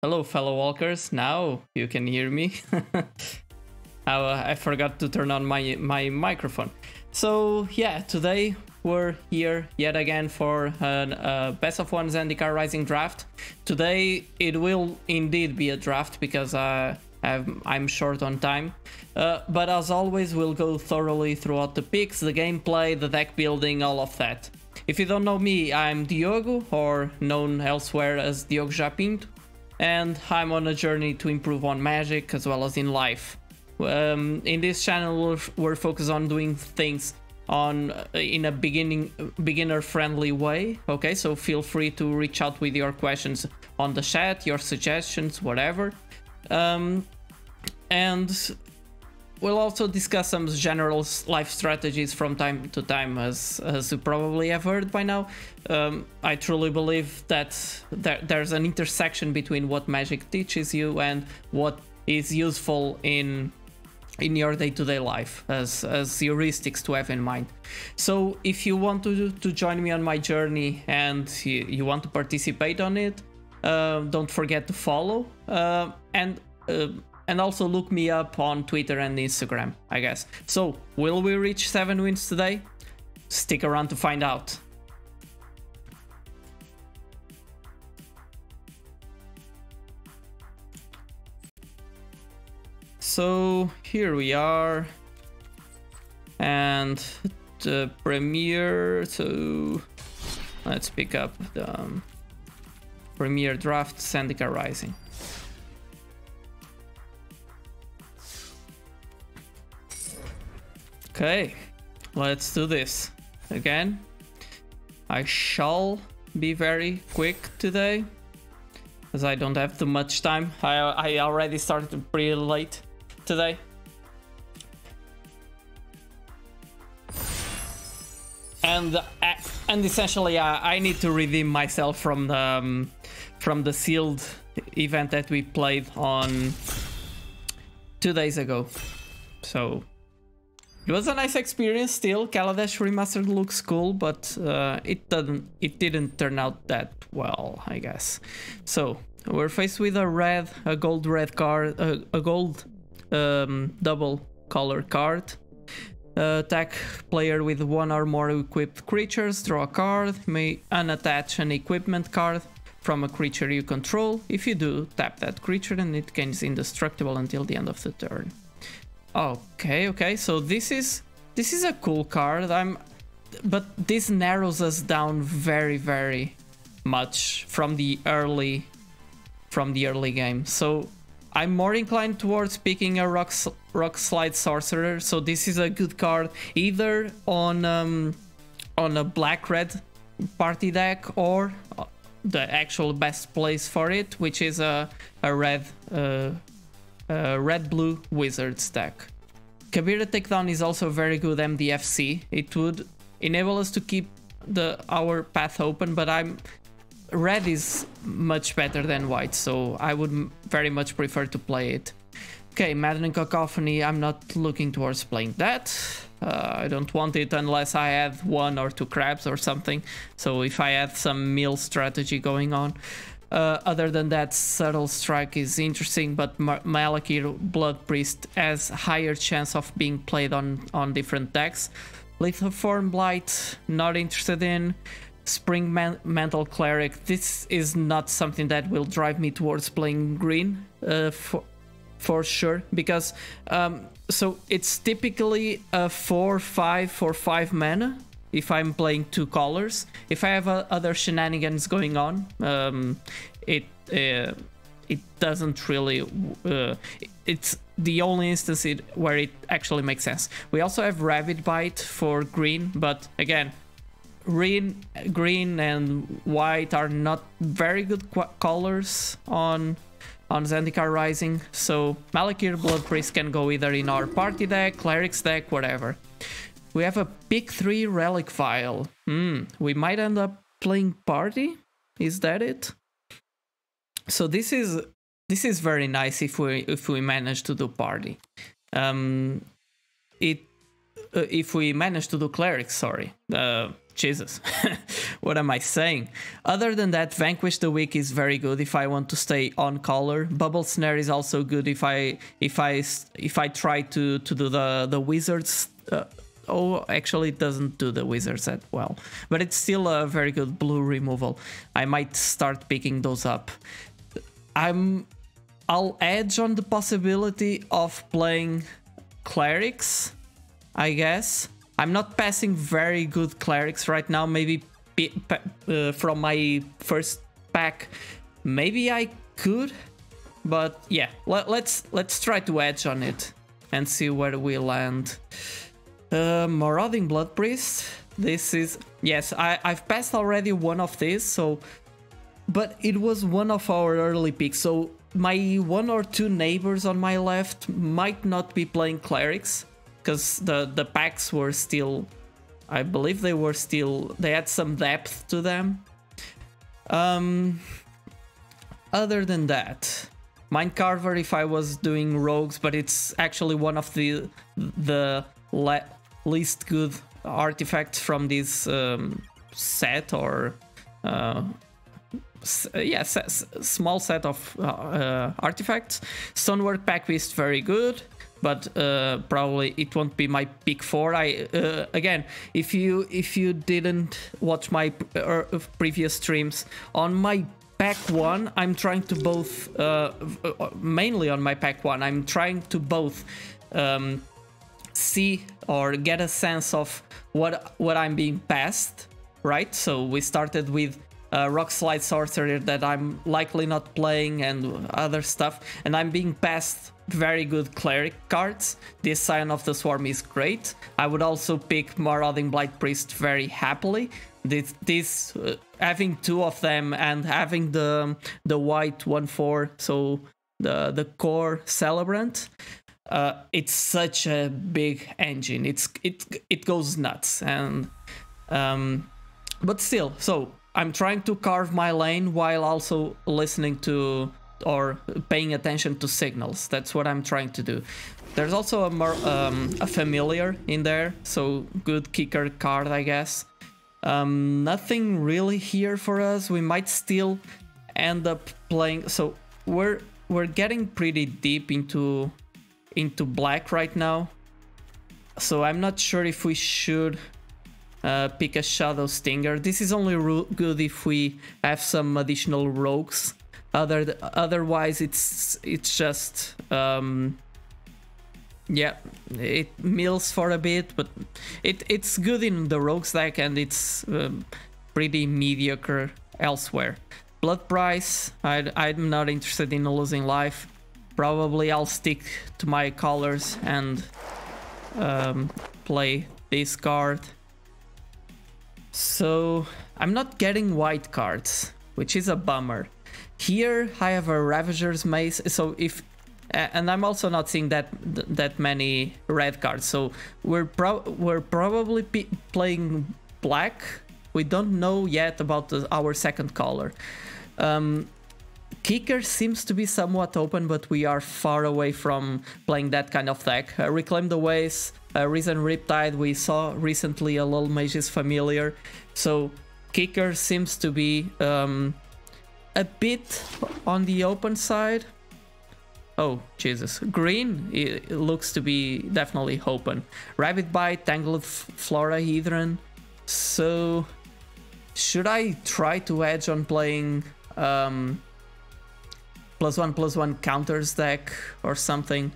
Hello, fellow walkers. Now you can hear me. I forgot to turn on my microphone. So yeah, today we're here yet again for a best of one Zendikar Rising Draft. Today it will indeed be a draft because I'm short on time. But as always, we'll go thoroughly throughout the picks, the gameplay, the deck building, all of that. If you don't know me, I'm Diogo, or known elsewhere as Diogo Japinto, and I'm on a journey to improve on Magic as well as in life. In this channel, we're focused on doing things in a beginner-friendly way. Okay, so feel free to reach out with your questions on the chat, your suggestions, whatever. And we'll also discuss some general life strategies from time to time, as you probably have heard by now. I truly believe that there's an intersection between what Magic teaches you and what is useful in your day-to-day life as heuristics to have in mind. So if you want to join me on my journey and you want to participate on it, don't forget to follow and also look me up on Twitter and Instagram, I guess. So, will we reach 7 wins today? Stick around to find out. So, here we are. And the premiere, so let's pick up the premiere draft Zendikar Rising. Okay, let's do this. Again, I shall be very quick today, as I don't have too much time. I already started pretty late today. And essentially, I need to redeem myself from the sealed event that we played on 2 days ago. So it was a nice experience still. Kaladesh Remastered looks cool, but it didn't turn out that well, I guess. So we're faced with a gold red card, a gold double color card. Attack player with one or more equipped creatures, draw a card, may unattach an equipment card from a creature you control. If you do, tap that creature and it gains indestructible until the end of the turn. Okay, so this is a cool card. But this narrows us down very much from the early game. So I'm more inclined towards picking a rock slide sorcerer. So this is a good card either on a black-red party deck or the actual best place for it, which is a red-blue Wizards deck. Kabira Takedown is also a very good MDFC. It would enable us to keep our path open, but red is much better than white, so I would very much prefer to play it. Okay, Maddening Cacophony, I'm not looking towards playing that. I don't want it unless I had 1 or 2 crabs or something, so if I had some mill strategy going on. Other than that, Subtle Strike is interesting, but Malakir Blood Priest has higher chance of being played on different decks. Lethal Form Blight, not interested in. Spring Mantle Cleric, this is not something that will drive me towards playing green for sure, because so it's typically a 4/5 for 5 mana if I'm playing 2 colors. If I have other shenanigans going on, it doesn't really. It's the only instance where it actually makes sense. We also have Rabid Bite for green, but again, green and white are not very good colors on Zendikar Rising, so Malakir Blood Priest can go either in our party deck, clerics deck, whatever. We have a pick 3 Relic Vial. We might end up playing party. Is that it? So this is very nice if we manage to do party. If we manage to do clerics, sorry. Jesus, what am I saying? Other than that, Vanquish the Weak is very good if I want to stay on color. Bubble Snare is also good if I try to do the wizards. Oh, actually, it doesn't do the wizards that well, but it's still a very good blue removal. I might start picking those up. I'll edge on the possibility of playing clerics, I guess. I'm not passing very good clerics right now. Maybe from my first pack, maybe I could, but yeah, let's try to edge on it and see where we land. Marauding Blood Priest. This is, yes, I've passed already one of these, so, but it was one of our early picks, so my 1 or 2 neighbors on my left might not be playing clerics, because the packs were still, I believe they had some depth to them. Other than that, Mind Carver if I was doing rogues, but it's actually one of the least good artifacts from this set, or small set of artifacts. Stonework Pack Beast very good, but probably it won't be my pick 4. Again, if you didn't watch my previous streams, on my pack 1 I'm trying to both mainly on my pack 1 I'm trying to both see or get a sense of what I'm being passed, right? So we started with Rock Slide Sorcerer that I'm likely not playing and other stuff, and I'm being passed very good cleric cards. This Scion of the Swarm is great. I would also pick Marauding Blight Priest very happily. This having 2 of them and having the white 1/4, so the core Celebrant. It's such a big engine. It goes nuts, and but still, so I'm trying to carve my lane while also listening to or paying attention to signals. That's what I'm trying to do. There's also a familiar in there, so good kicker card, I guess. Nothing really here for us. We might still end up playing. So we're getting pretty deep into black right now, so I'm not sure if we should pick a Shadow Stinger. This is only good if we have some additional rogues. Otherwise it's just yeah, it mills for a bit, but it's good in the rogues deck, and it's pretty mediocre elsewhere. Blood Price, I'm not interested in losing life. Probably I'll stick to my colors and play this card. So I'm not getting white cards, which is a bummer. Here I have a Ravager's Mace, so and I'm also not seeing that many red cards. So we're probably playing black. We don't know yet about our second color. Kicker seems to be somewhat open, but we are far away from playing that kind of deck. Reclaim the Ways, Risen Riptide, we saw recently a Lull Mage's Familiar. So Kicker seems to be a bit on the open side. Oh, Jesus. Green, it looks to be definitely open. Rabbit Bite, Tangled Florahedron. So should I try to edge on playing +1/+1 counters deck or something?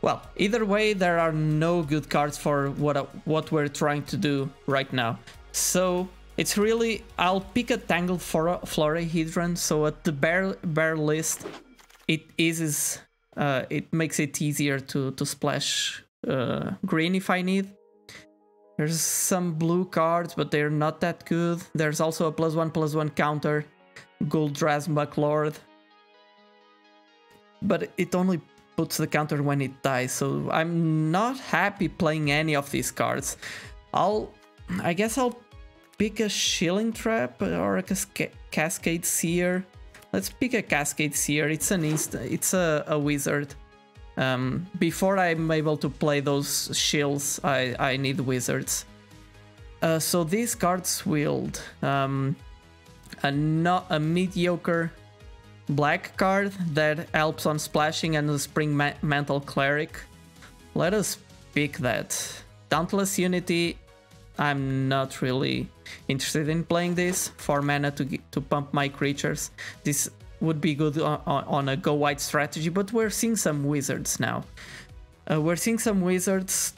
Well, either way, there are no good cards for what we're trying to do right now. So it's really, I'll pick a Tangled Florahedron, so at the bare list, it makes it easier to splash green if I need. There's some blue cards, but they're not that good. There's also a +1/+1 counter, Guldraz Mucklord, but it only puts the counter when it dies, so I'm not happy playing any of these cards. I guess I'll pick a Shilling Trap or a Cascade Seer. Let's pick a Cascade Seer. It's a wizard. Before I'm able to play those shields, I need wizards. So these cards wield a mediocre black card that helps on splashing and the Spring Mantle Cleric. Let us pick that. Dauntless Unity, I'm not really interested in playing this. 4 mana to pump my creatures. This would be good on a go white strategy, but we're seeing some wizards now. We're seeing some wizards.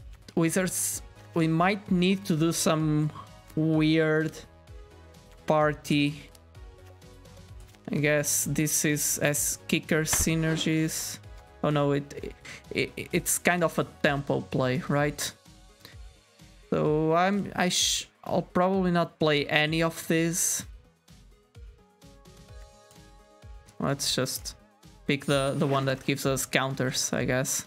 We might need to do some weird party. I guess this is as kicker synergies. Oh no, it's kind of a tempo play, right? So I'll probably not play any of these. Let's just pick the one that gives us counters, I guess.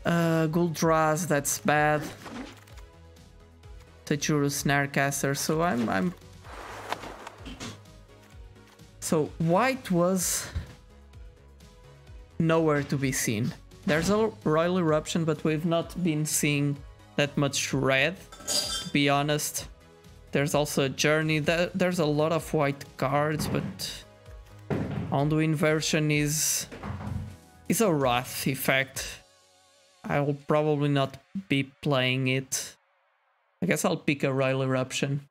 Guldraz, that's bad. Tajuru Snarecaster, so I'm so white was nowhere to be seen. There's a Royal Eruption, but we've not been seeing that much red, to be honest. There's also a Journey. There's a lot of white cards, but Ondu Inversion is a Wrath effect. I will probably not be playing it. I guess I'll pick a Royal Eruption.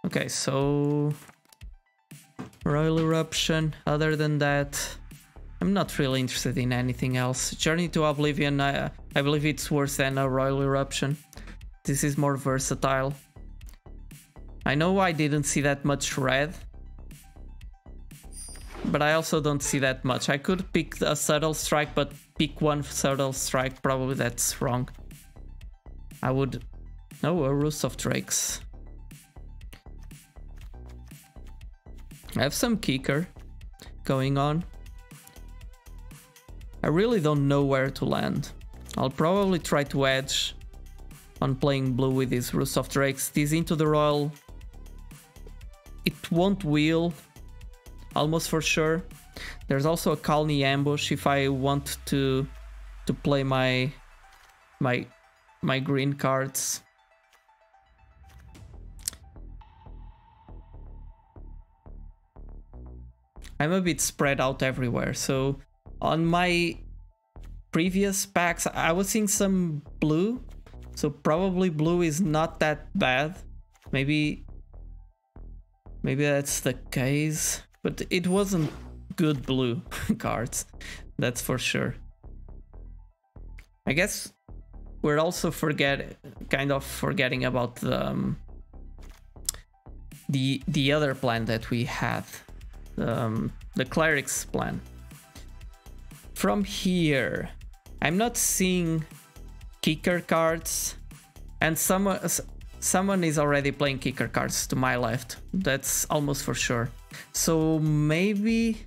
Okay, so Royal Eruption. Other than that, I'm not really interested in anything else. Journey to Oblivion, I believe it's worse than a Royal Eruption. This is more versatile. I know I didn't see that much red, but I also don't see that much. I could pick a Subtle Strike, but pick one Subtle Strike, probably that's wrong. I would... No, a Roost of Drakes. I have some kicker going on. I really don't know where to land. I'll probably try to edge on playing blue with these Roost of Drakes. This Into the Royal, it won't wheel, almost for sure. There's also a Kalni Ambush if I want to play my green cards. I'm a bit spread out everywhere, so on my previous packs I was seeing some blue, so probably blue is not that bad. Maybe that's the case, but it wasn't good blue cards, that's for sure. I guess we're also kind of forgetting about the other plan that we had. The Cleric's plan. From here, I'm not seeing kicker cards, and someone is already playing kicker cards to my left. That's almost for sure. So maybe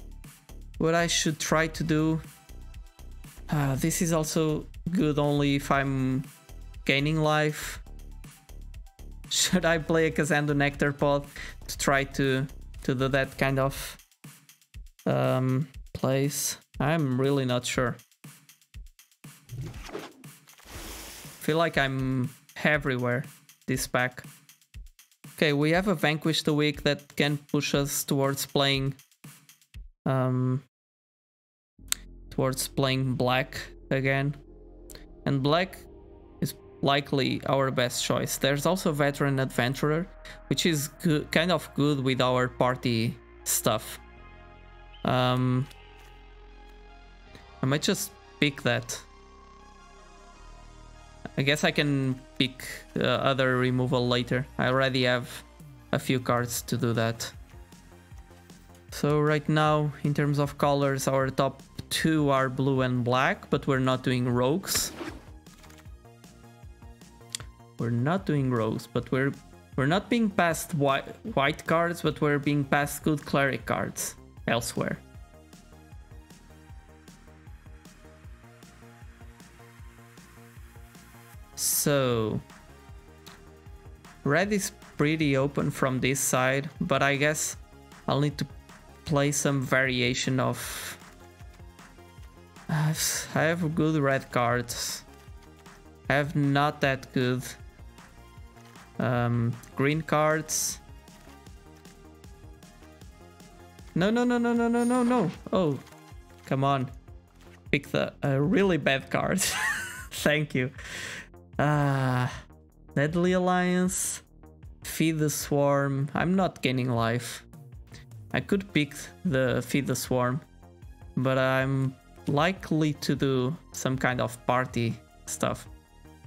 what I should try to do... this is also good only if I'm gaining life. Should I play a Kazandu Nectar Pod to try to do that kind of plays? I'm really not sure. Feel like I'm everywhere this pack. Okay, we have a Vanquish the Weak that can push us towards playing black again, and black is likely our best choice. There's also Veteran Adventurer, which is kind of good with our party stuff. I might just pick that. I guess I can pick other removal later. I already have a few cards to do that. So right now, in terms of colors, our top two are blue and black, but we're not doing rogues. We're not doing rogues, but we're not being passed white cards, but we're being passed good cleric cards elsewhere. So red is pretty open from this side, but I guess I'll need to play some variation of... I have good red cards. I have not that good green cards. No, no, no, no, no, no, no, no. Oh, come on. Pick the really bad card. Thank you. Deadly Alliance. Feed the Swarm. I'm not gaining life. I could pick the Feed the Swarm, but I'm likely to do some kind of party stuff.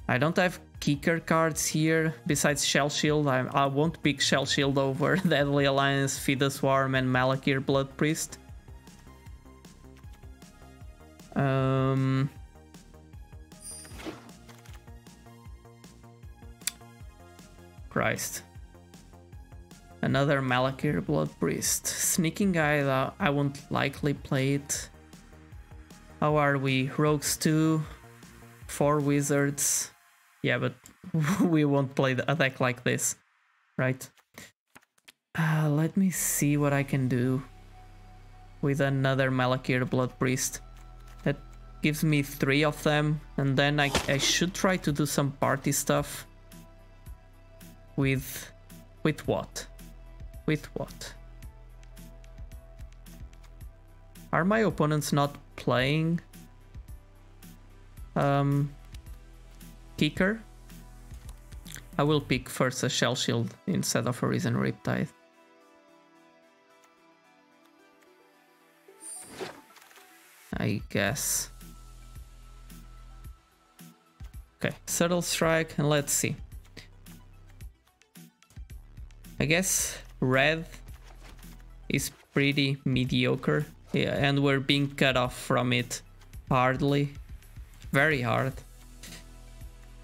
I don't have kicker cards here besides Shell Shield. I won't pick Shell Shield over Deadly Alliance, Feed the Swarm, and Malakir Blood Priest. Christ. Another Malakir Blood Priest. Sneaking Guy, though, I won't likely play it. How are we? Rogues 2, 4 Wizards. Yeah, but we won't play a deck like this, right? Let me see what I can do with another Malakir Blood Priest. That gives me 3 of them, and then I should try to do some party stuff. With what? With what? Are my opponents not playing kicker? I will pick first a Shell Shield instead of a Risen Riptide. I guess. Okay, Subtle Strike, and let's see. I guess red is pretty mediocre, yeah, and we're being cut off from it hardly, very hard.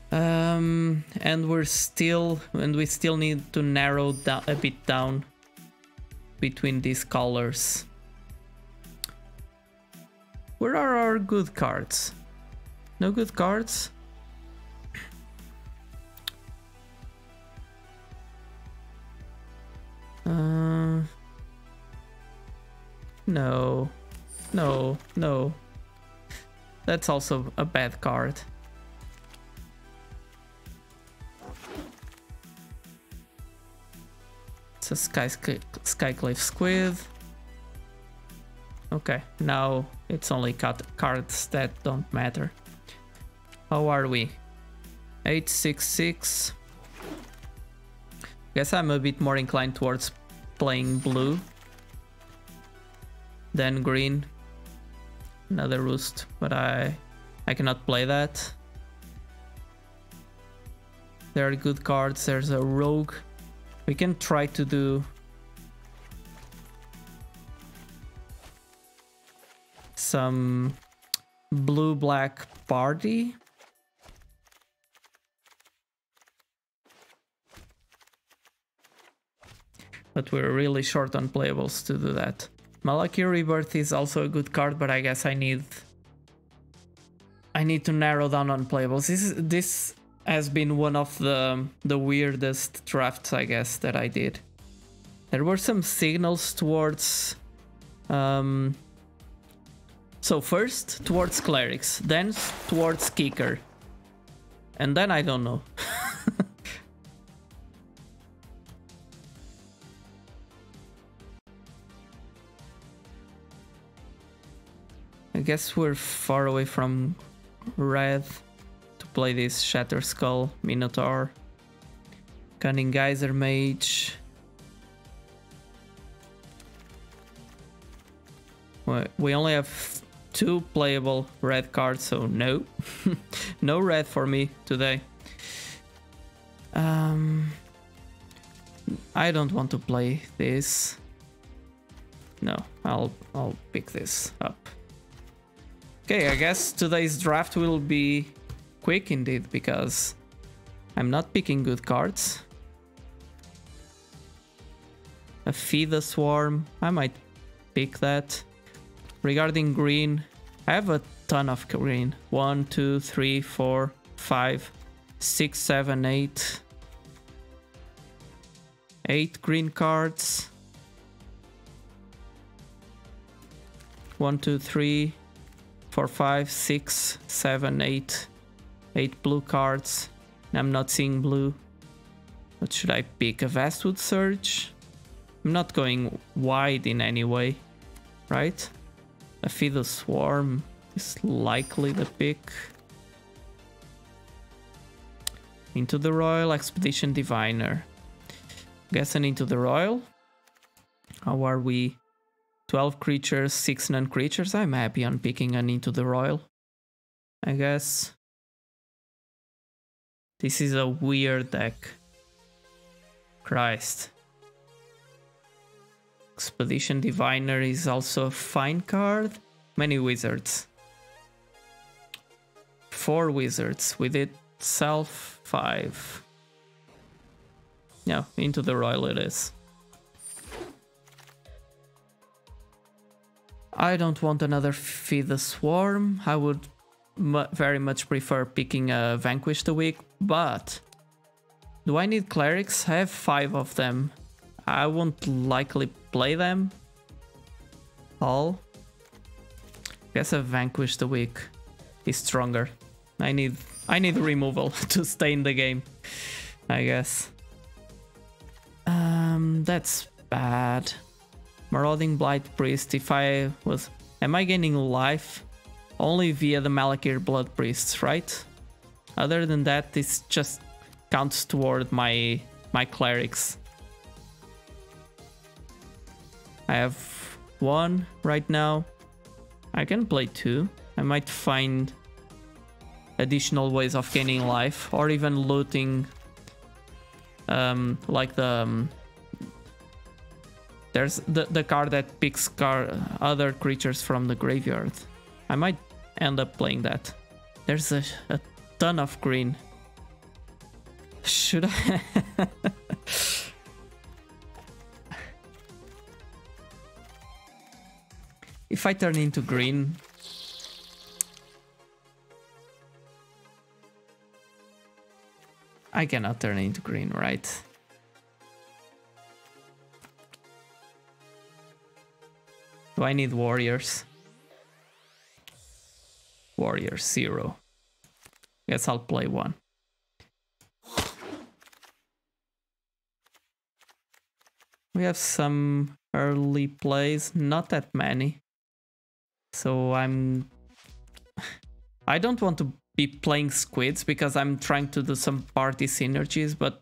And we still need to narrow down a bit down between these colors. Where are our good cards? No good cards? No, no, no. That's also a bad card. It's a Skyclave Squid. Okay, now it's only cards that don't matter. How are we? 866. Guess I'm a bit more inclined towards playing blue than green. Another Roost, but I cannot play that. There are good cards. There's a Rogue. We can try to do some blue-black party. But we're really short on playables to do that. Malakir Rebirth is also a good card, but I guess I need to narrow down on playables. This has been one of the weirdest drafts, I guess, that I did. There were some signals towards so first towards clerics, then towards kicker, and then I don't know. I guess we're far away from red to play this Shatter Skull, Minotaur, Cunning Geyser Mage. We only have 2 playable red cards, so no. No red for me today. I don't want to play this. No, I'll pick this up. Okay, I guess today's draft will be quick indeed, because I'm not picking good cards. A Feed the Swarm, I might pick that. Regarding green, I have a ton of green. 1, 2, 3, 4, 5, 6, 7, 8. 8 green cards. 1, 2, 3, 4, 5, 6, 7, 8. 8 blue cards. I'm not seeing blue. What should I pick? A Vastwood Surge? I'm not going wide in any way, right? A Feather Swarm is likely the pick. Into the Royal, Expedition Diviner. Guess an Into the Royal. How are we? 12 creatures, 6 non-creatures. I'm happy on picking an Into the Royal, I guess. This is a weird deck. Christ. Expedition Diviner is also a fine card. Many wizards. 4 wizards with itself 5. Yeah, Into the Royal it is. I don't want another Feed the Swarm. I would very much prefer picking a Vanquish the Weak, but do I need clerics? I have 5 of them. I won't likely play them all. Guess a Vanquish the Weak is stronger. I need removal to stay in the game, I guess. That's bad. Marauding Blight Priest. If I was, am I gaining life? Only via the Malakir Blood Priests, right? Other than that, this just counts toward my clerics. I have 1 right now. I can play 2. I might find additional ways of gaining life or even looting. Like there's the card that picks other creatures from the graveyard. I might end up playing that. There's a ton of green. Should I? If I turn into green, I cannot turn into green, right? Do I need warriors? Warrior 0. Guess I'll play 1. We have some early plays, not that many. So I don't want to be playing squids because I'm trying to do some party synergies, but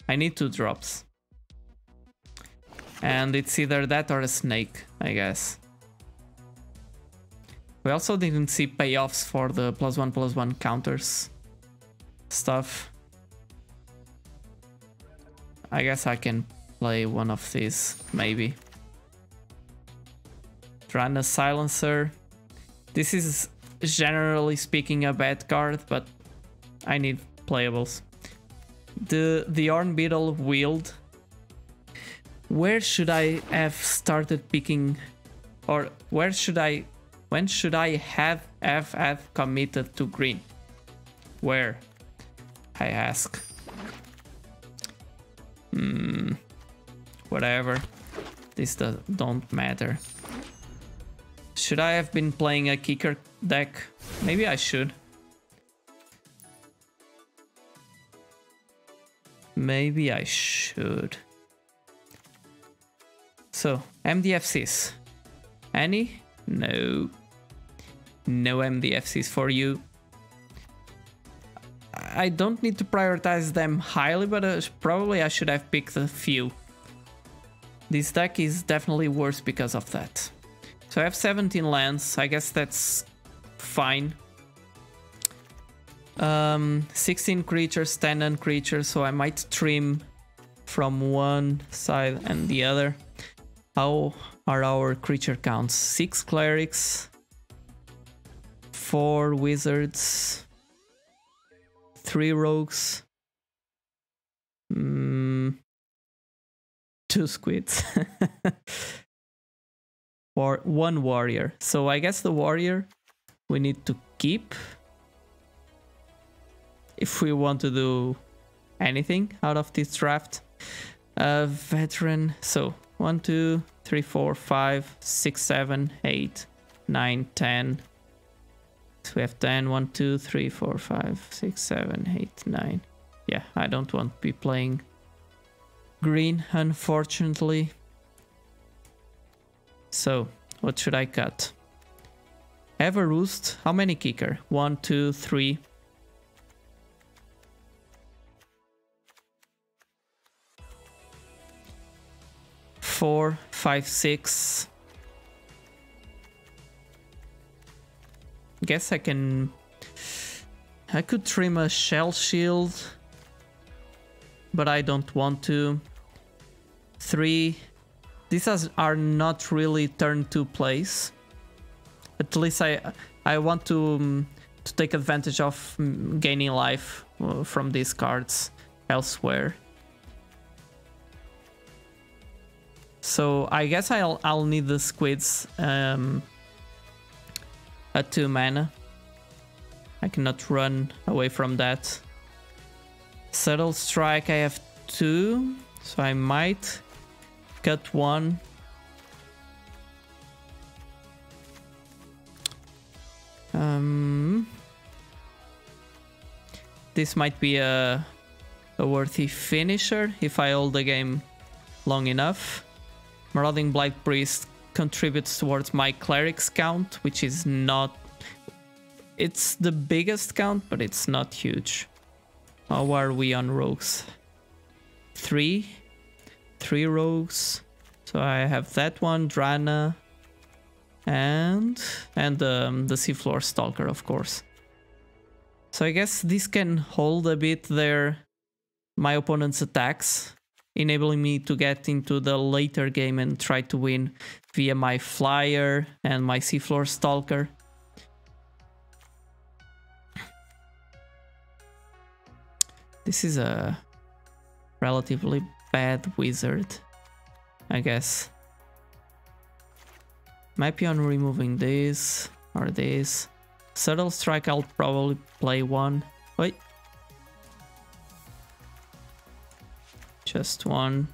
I need 2 drops. And it's either that or a snake, I guess. We also didn't see payoffs for the +1/+1 counters stuff. I guess I can play one of these, maybe. Drana Silencer. This is generally speaking a bad card, but I need playables. The Orn Beetle Wield. Where should I have started picking, or when should I have committed to green? Where, I ask. Whatever. This don't matter. Should I have been playing a kicker deck? Maybe I should. Maybe I should. So, MDFCs. Any? No. No MDFCs for you. I don't need to prioritize them highly, but probably I should have picked a few. This deck is definitely worse because of that. So I have 17 lands. I guess that's fine. 16 creatures, 10 non-creatures, so I might trim from one side and the other. How are our creature counts? 6 clerics, 4 wizards, 3 rogues, 2 squids, or 1 warrior. So I guess the warrior we need to keep. if we want to do anything out of this draft. Veteran. So 1, 2, 3, 4, 5, 6, 7, 8, 9, 10. So we have 10. 1, 2, 3, 4, 5, 6, 7, 8, 9. Yeah, I don't want to be playing green, unfortunately. So, what should I cut? Have a roost. How many kicker? 1, 2, 3. Four, 5, 6. Guess I could trim a shell shield, but I don't want to. 3. These are not really turn 2 plays. At least I want to take advantage of gaining life from these cards elsewhere. So I guess I'll need the squids at 2 mana. I cannot run away from that. Subtle Strike, I have 2, so I might cut 1. This might be a worthy finisher if I hold the game long enough. Marauding Blight Priest contributes towards my cleric's count, which is not... It's the biggest count, but it's not huge. How are we on rogues? 3 rogues. So I have that one, Drana, and the Seafloor Stalker, of course. So I guess this can hold a bit my opponent's attacks, enabling me to get into the later game and try to win via my Flyer and my Seafloor Stalker. This is a relatively bad wizard, I guess. Might be on removing this or this. Subtle Strike, I'll probably play 1. Wait. Just 1.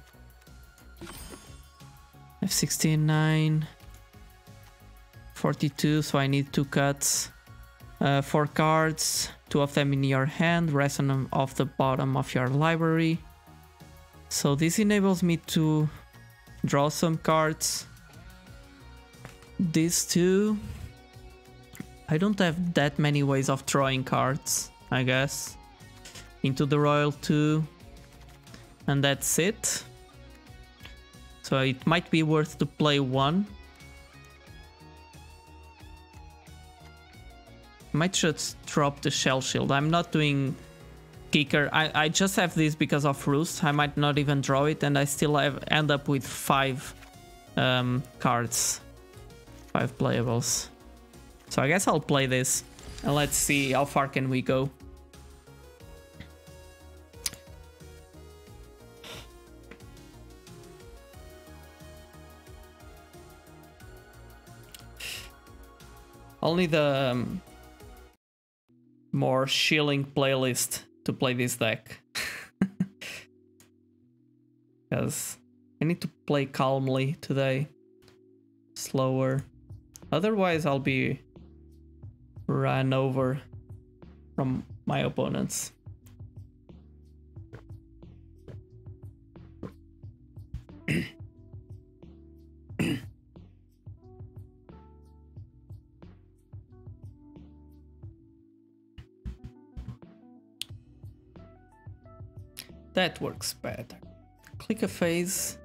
F16, 9. 42, so I need 2 cuts. 4 cards, 2 of them in your hand, rest on off the bottom of your library. So this enables me to draw some cards. These 2. I don't have that many ways of drawing cards, I guess. Into the Royal 2. And that's it. So it might be worth to play 1. Might just drop the Shell Shield. I'm not doing kicker. I just have this because of Roost. I might not even draw it, and I still end up with 5 cards. 5 playables. So I guess I'll play this, and let's see how far can we go. Only the more shilling playlist to play this deck. Because I need to play calmly today. Slower. Otherwise I'll be run over from my opponents. That works better. Click a phase,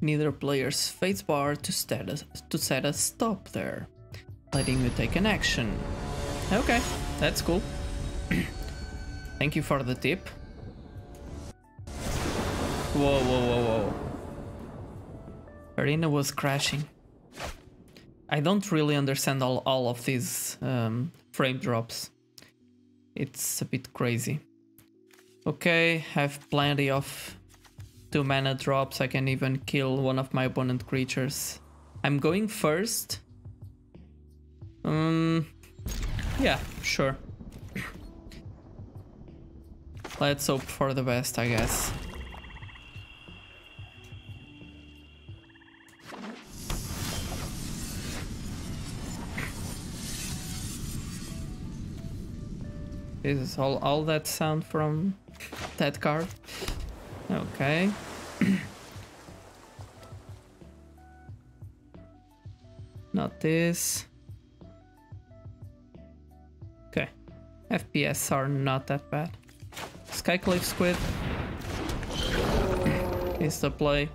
neither player's phase bar to set a stop there, letting you take an action. Okay, that's cool. Thank you for the tip. Whoa, whoa, whoa, whoa. Arena was crashing. I don't really understand all of these frame drops. It's a bit crazy. Okay, I have plenty of 2 mana drops. I can even kill one of my opponent creatures. I'm going first. Yeah, sure. Let's hope for the best, I guess. Is all that sound from that card? Okay. Not this. Okay. FPS are not that bad. Skyclave Squid is the play.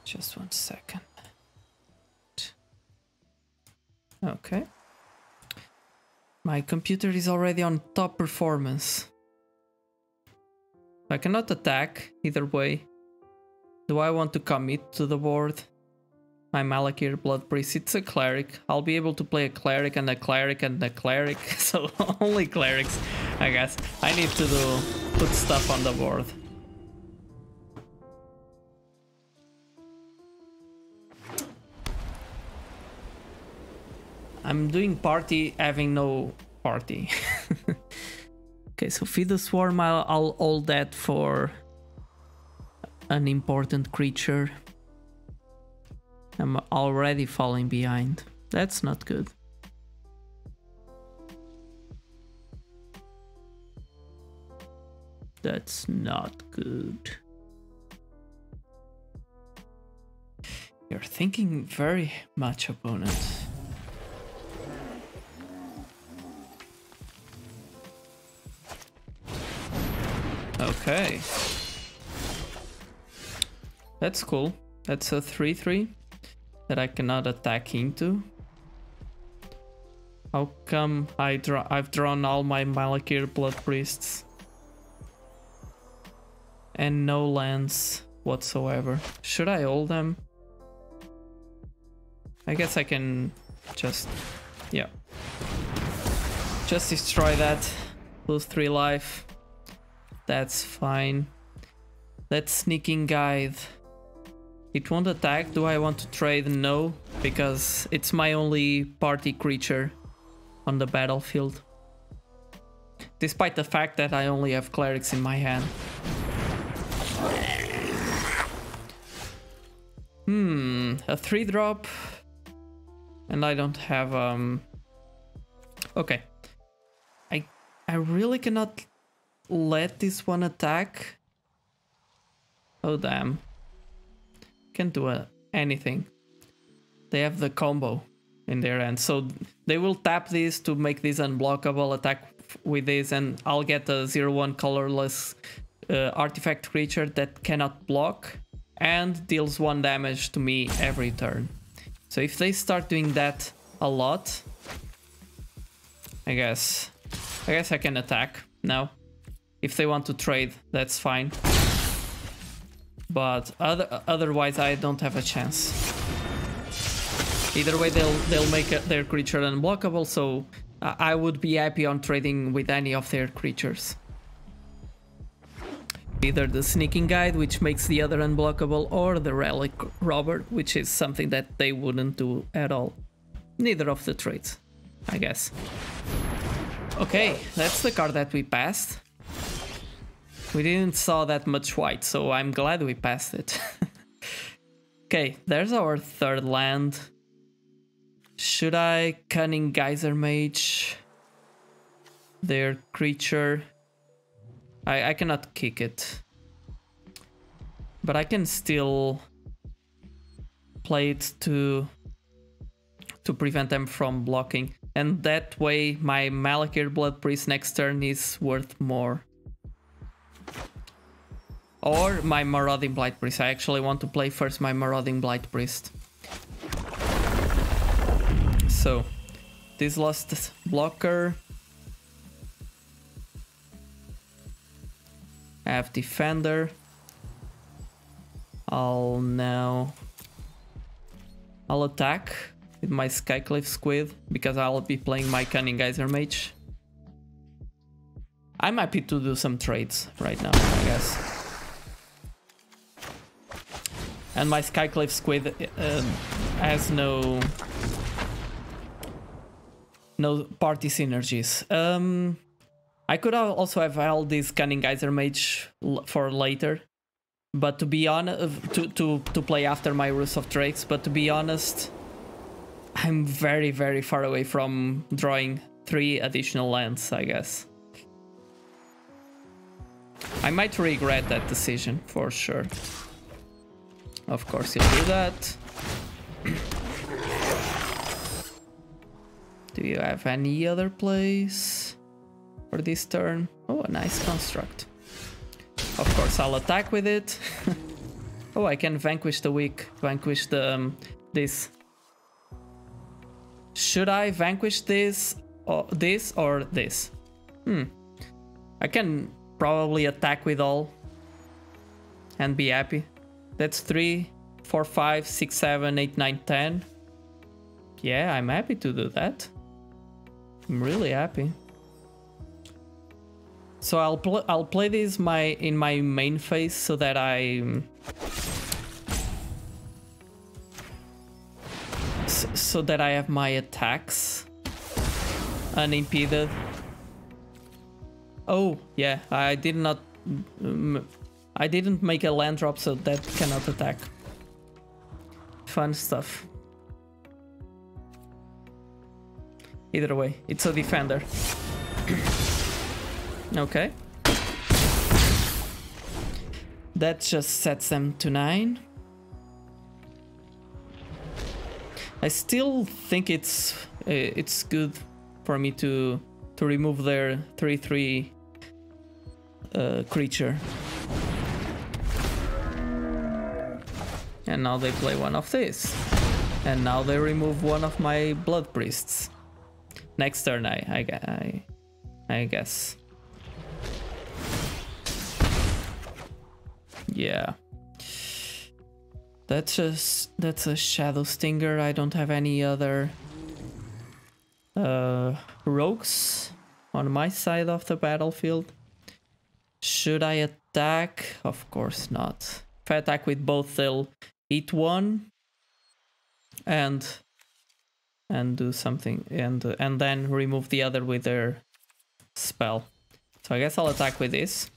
Just 1 second. Okay. My computer is already on top performance. I cannot attack either way. Do I want to commit to the board? My Malakir Blood Priest, it's a cleric. I'll be able to play a cleric and a cleric and a cleric. So only clerics, I guess. I need to put stuff on the board. I'm doing party, having no party. Okay, so feed the swarm, I'll hold that for an important creature. I'm already falling behind. That's not good. That's not good. You're thinking very much, opponent. Okay. That's cool. That's a 3/3 that I cannot attack into. How come I've drawn all my Malakir Blood Priests and no lands whatsoever? Should I hold them? I guess I can just, yeah, just destroy that. Lose 3 life. That's fine. That Sneaking Guide. It won't attack. Do I want to trade? No, because it's my only party creature on the battlefield. Despite the fact that I only have clerics in my hand. A 3-drop. And I don't have okay. I really cannot let this one attack. Oh damn. Can't do anything. They have the combo in their end, so they will tap this to make this unblockable, attack with this, and I'll get a 0/1 colorless artifact creature that cannot block and deals 1 damage to me every turn. So if they start doing that a lot, I guess I can attack now. If they want to trade, that's fine. But otherwise, I don't have a chance. Either way, they'll make their creature unblockable, so I would be happy on trading with any of their creatures. Either the Sneaking Guide, which makes the other unblockable, or the Relic Robber, which is something that they wouldn't do at all. Neither of the trades, I guess. Okay, that's the card that we passed. We didn't saw that much white, so I'm glad we passed it. Okay, there's our 3rd land. Should I Cunning Geyser Mage their creature? I cannot kick it, but I can still play it to prevent them from blocking, and that way my Malakir Blood Priest next turn is worth more. Or my Marauding Blight Priest. I actually want to play first my Marauding Blight Priest. So, this last blocker. I have Defender. I'll attack with my Skyclave Squid because I'll be playing my Cunning Geyser Mage. I'm happy to do some trades right now, I guess. And my Skyclave Squid has no party synergies. I could also have held this Cunning Geyser Mage for later, but to be honest, to play after my Roost of Drakes. But to be honest, I'm very, very far away from drawing 3 additional lands, I guess. I might regret that decision for sure. Of course, you'll do that. Do you have any other plays for this turn? Oh, a nice construct. Of course, I'll attack with it. Oh, I can vanquish the weak. Vanquish the this. Should I vanquish this or this or this? I can probably attack with all and be happy. That's 3, 4, 5, 6, 7, 8, 9, 10. Yeah, I'm happy to do that. I'm really happy. So I'll play this in my main phase so that I have my attacks unimpeded. Oh yeah, I didn't make a land drop, so that cannot attack. Fun stuff. Either way, it's a defender. Okay. That just sets them to 9. I still think it's good for me to remove their 3/3 creature. And now they play one of these. And now they remove one of my Blood Priests. Next turn, I guess. Yeah. That's a Shadow Stinger. I don't have any other rogues on my side of the battlefield. Should I attack? Of course not. If I attack with both, they'll eat one and do something and then remove the other with their spell. So I guess I'll attack with this.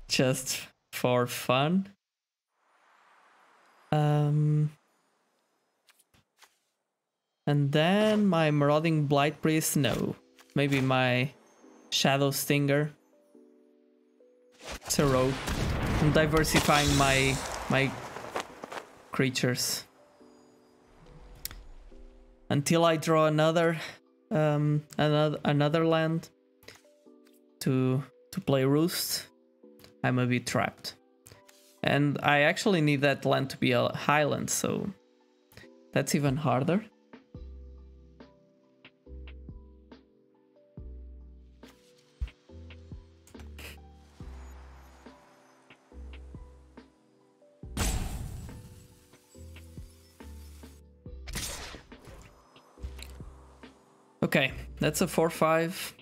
Just for fun. And then my Marauding Blight Priest, no. Maybe my Shadow Stinger. It's a rogue. I'm diversifying my creatures. Until I draw another land to play Roost, I'm a bit trapped. And I actually need that land to be a highland, so that's even harder. Okay, that's a 4/5.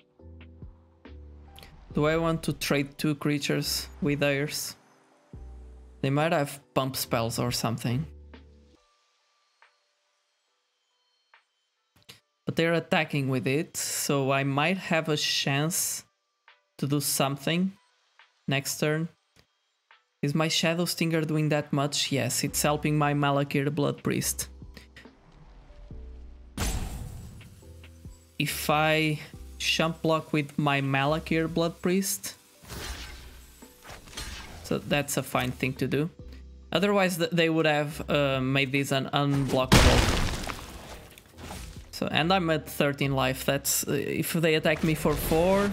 Do I want to trade 2 creatures with theirs? They might have pump spells or something. But they're attacking with it, so I might have a chance to do something next turn. Is my Shadow Stinger doing that much? Yes, it's helping my Malakir Blood Priest. If I Shump block with my Malakir Blood Priest, so that's a fine thing to do. Otherwise they would have made this an unblockable. So, and I'm at 13 life. That's if they attack me for 4,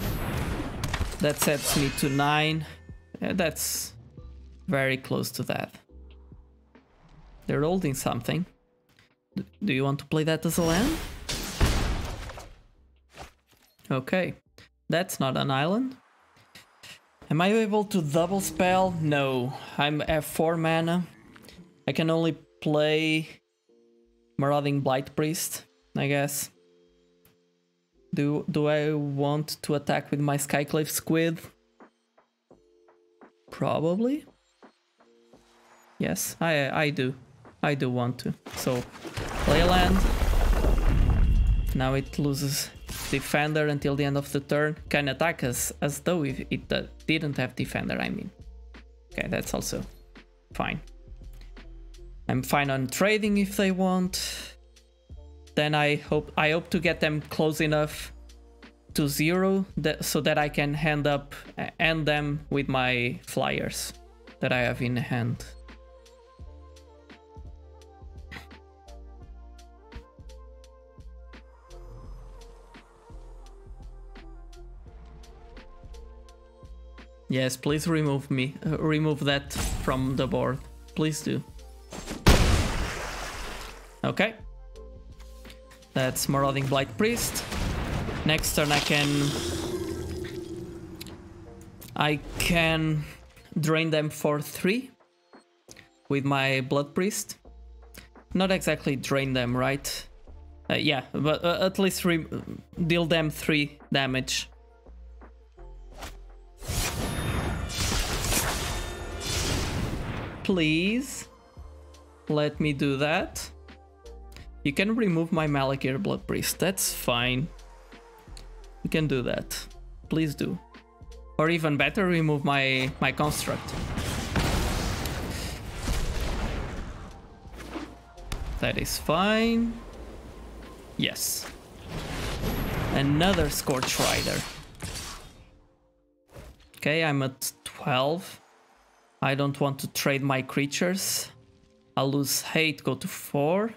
that sets me to 9. That's very close to that. They're holding something. Do you want to play that as a land? Okay, that's not an island. Am I able to double spell? No, I'm at 4 mana. I can only play Marauding Blight Priest, I guess. Do I want to attack with my Skyclave Squid? Probably. Yes, I do. I do want to. So, play land. Now it loses defender until the end of the turn. Can attack us as though if it didn't have defender, I mean. Okay, that's also fine. I'm fine on trading if they want. Then I hope to get them close enough to 0 so that I can end them with my flyers that I have in hand. Yes, please remove that from the board. Please do. Okay. That's Marauding Blight Priest. Next turn I can drain them for 3 with my Blood Priest. Not exactly drain them, right? Yeah, but at least deal them 3 damage. Please let me do that. You can remove my Malakir Blood Priest, that's fine. You can do that. Please do. Or even better, remove my construct. That is fine. Yes. Another Scorch Rider. Okay, I'm at 12. I don't want to trade my creatures. I'll lose 8, go to 4.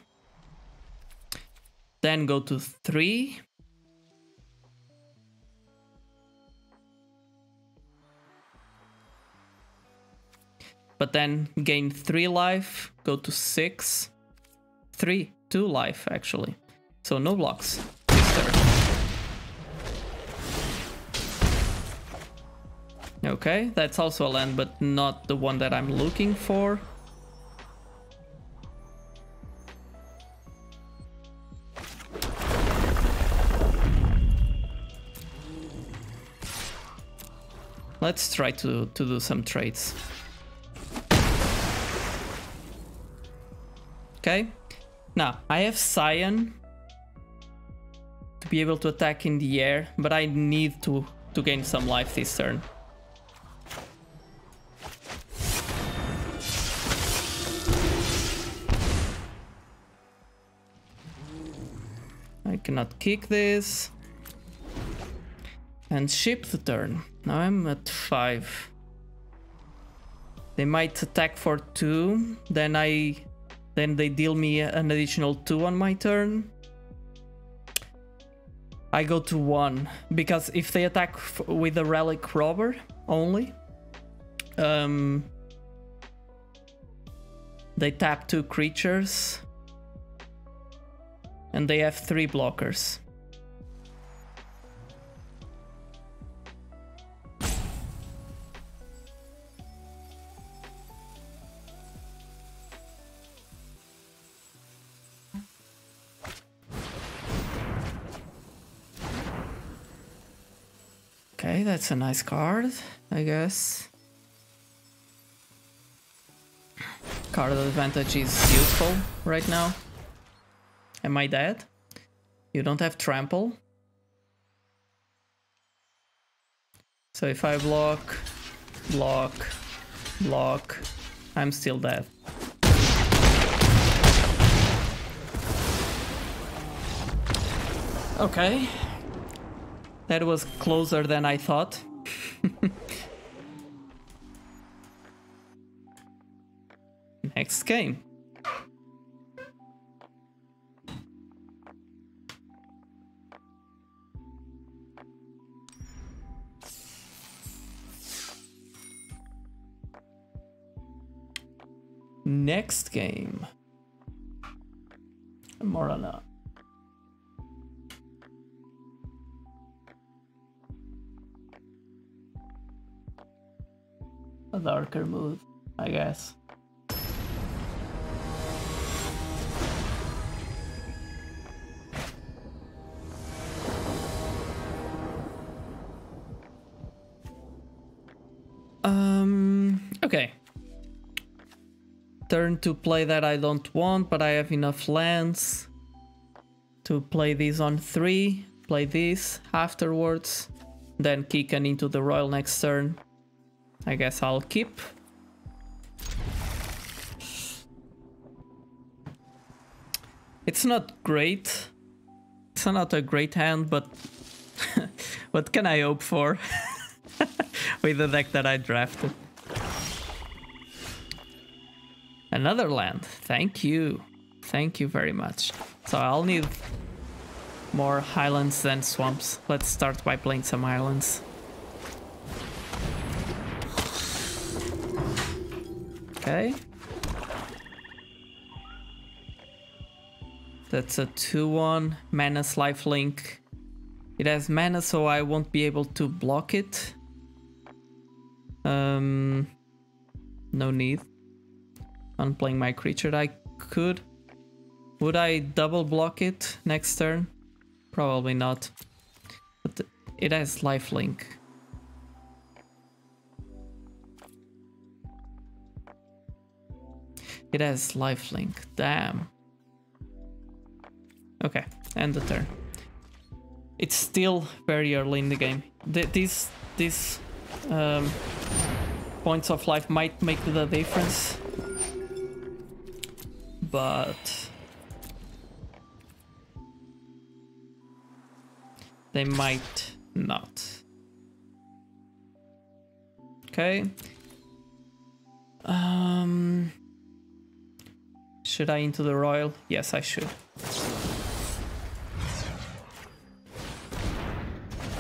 Then go to 3. But then gain 3 life, go to 6. 2 life actually. So no blocks this turn. Okay, that's also a land, but not the one that I'm looking for. Let's try to do some trades. Okay, now I have Scion to be able to attack in the air, but I need to gain some life this turn. I cannot kick this. And ship the turn. Now I'm at 5. They might attack for 2, then they deal me an additional 2 on my turn. I go to 1, because if they attack with a Relic Robber only, they tap 2 creatures, and they have 3 blockers. Okay, that's a nice card, I guess. Card advantage is useful right now. Am I dead? You don't have trample. So if I block, I'm still dead. Okay. That was closer than I thought. Next game. Next game. Morana. A darker mood, I guess. Okay. turn to play that I don't want, but I have enough lands to play these on 3, play this afterwards, then kick an into the Royal next turn. I guess I'll keep. It's not great. It's not a great hand, but what can I hope for with the deck that I drafted? Another land. Thank you. Thank you very much. So I'll need more highlands than swamps. Let's start by playing some highlands. Okay. That's a 2/1 Mana's lifelink. It has mana, so I won't be able to block it. No need. On playing my creature, I could. Would I double block it next turn? Probably not. But it has lifelink. It has lifelink. Damn. Okay, end the turn. It's still very early in the game. These points of life might make the difference, but they might not. Okay. Should I into the Royal? Yes, I should.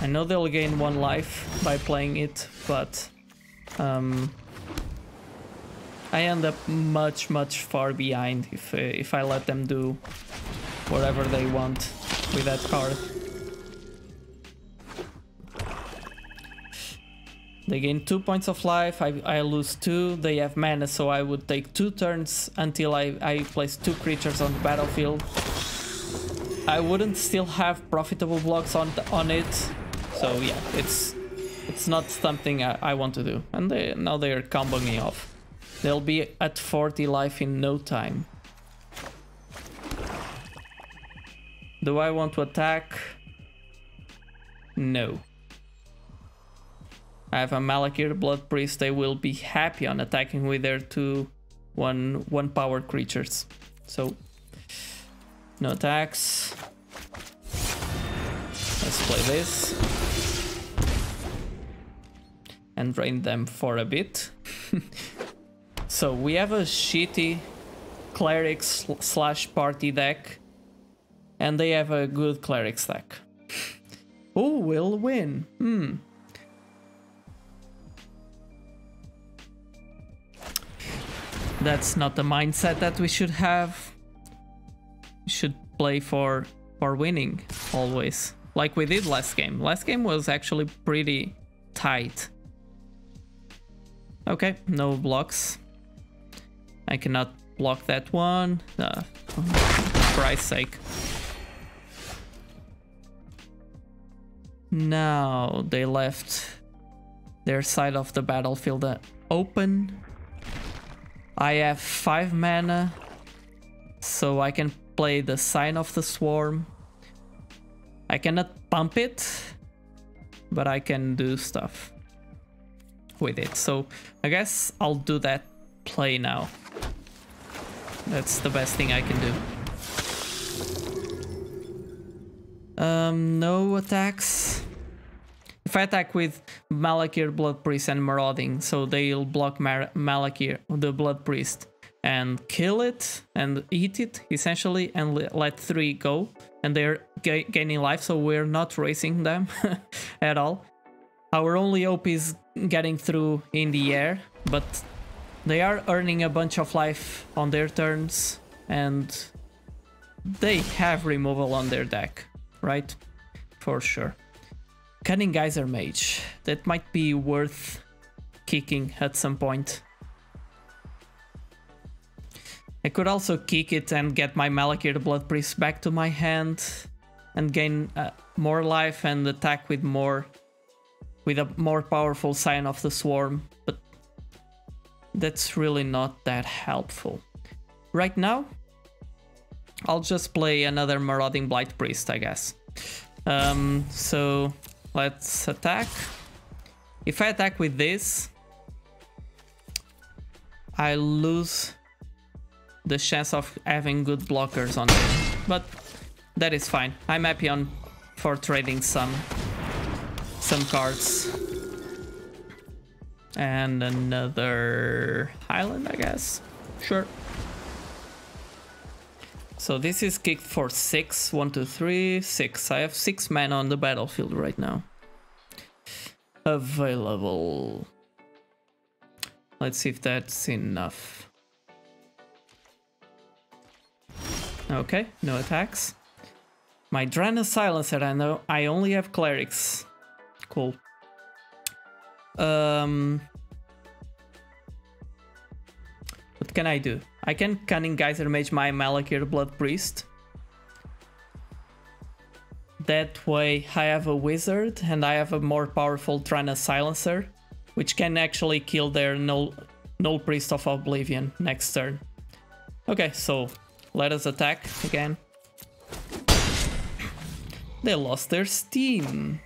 I know they'll gain 1 life by playing it, but I end up much far behind if I let them do whatever they want with that card. They gain 2 points of life, I lose 2, they have mana, so I would take 2 turns until I place 2 creatures on the battlefield. I wouldn't still have profitable blocks on it, so yeah, it's not something I want to do. And now they're comboing me off. They'll be at 40 life in no time. Do I want to attack? No. I have a Malakir Blood Priest. They will be happy on attacking with their 2 1 power creatures. So no attacks. Let's play this and drain them for a bit. So we have a shitty clerics slash party deck, and they have a good clerics deck. Who will win? That's not the mindset that we should have. We should play for winning always, like we did last game. Last game was actually pretty tight. Okay, no blocks. I cannot block that one. For Christ's sake. Now they left their side of the battlefield open. I have 5 mana, so I can play the Sign of the Swarm. I cannot pump it, but I can do stuff with it. So I guess I'll do that play now. That's the best thing I can do. No attacks. If I attack with Malakir, Blood Priest and Marauding, so they'll block Malakir, the Blood Priest, and kill it and eat it essentially, and let 3 go, and they're gaining life, so we're not racing them at all. Our only hope is getting through in the air, but they are earning a bunch of life on their turns, and they have removal on their deck, right? For sure. Cunning Geyser Mage, that might be worth kicking at some point. I could also kick it and get my Malakir the Blood Priest back to my hand and gain more life and attack with a more powerful Sign of the Swarm, but that's really not that helpful. Right now, I'll just play another Marauding Blight Priest, I guess. So let's attack. If I attack with this, I lose the chance of having good blockers on it, but that is fine. I'm happy for trading some cards. And another Highland, I guess. Sure. So this is kicked for 6. 1, 2, 3, 6. I have 6 mana on the battlefield right now. Available. Let's see if that's enough. Okay, no attacks. My Drana Silencer, I know I only have clerics. Cool. What can I do? I can Cunning Geyser Mage my Malakir Blood Priest. That way I have a wizard and I have a more powerful Drana Silencer, which can actually kill their Null Priest of Oblivion next turn. Okay, so let us attack again. They lost their steam.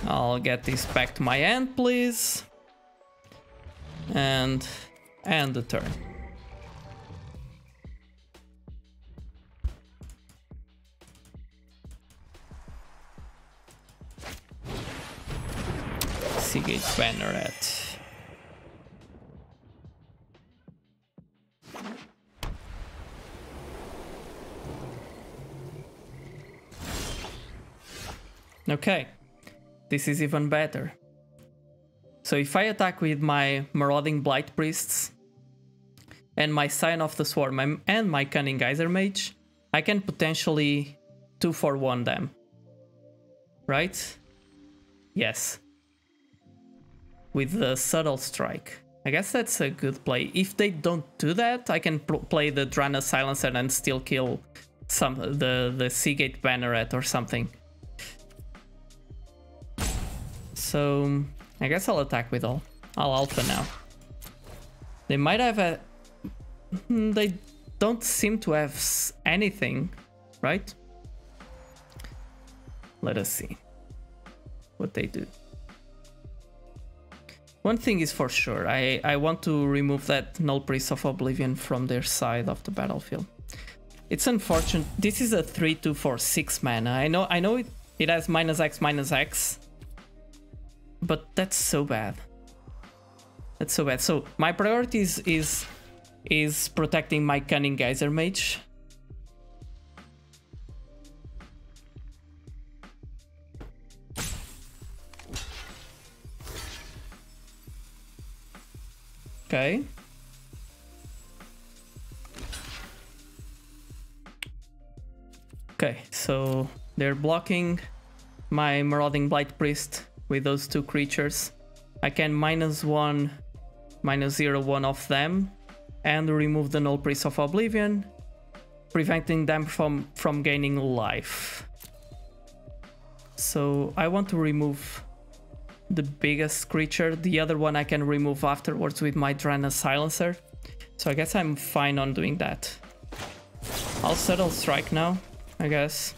I'll get this back to my hand, please. And end the turn. Seagate Banneret. Okay, this is even better. So if I attack with my Marauding Blight Priests and my Sign of the Swarm and my Cunning Geyser Mage, I can potentially 2-for-1 them. Right? Yes. With the Subtle Strike. I guess that's a good play. If they don't do that, I can play the Drana Silencer and still kill the Seagate Banneret or something. So I guess I'll attack with all. I'll alpha now. They might have a... They don't seem to have anything, right? Let us see what they do. One thing is for sure, I want to remove that Null Priest of Oblivion from their side of the battlefield. It's unfortunate. This is a 3-2 for 6 mana. I know it has -X/-X. But that's so bad. That's so bad. So my priority is protecting my Cunning Geyser Mage. Okay. Okay, so they're blocking my Marauding Blight Priest with those 2 creatures. I can -1, -0/1 of them and remove the Null Priest of Oblivion, preventing them from gaining life. So I want to remove the biggest creature. The other one I can remove afterwards with my Drana Silencer. So I guess I'm fine on doing that. I'll Subtle Strike now, I guess.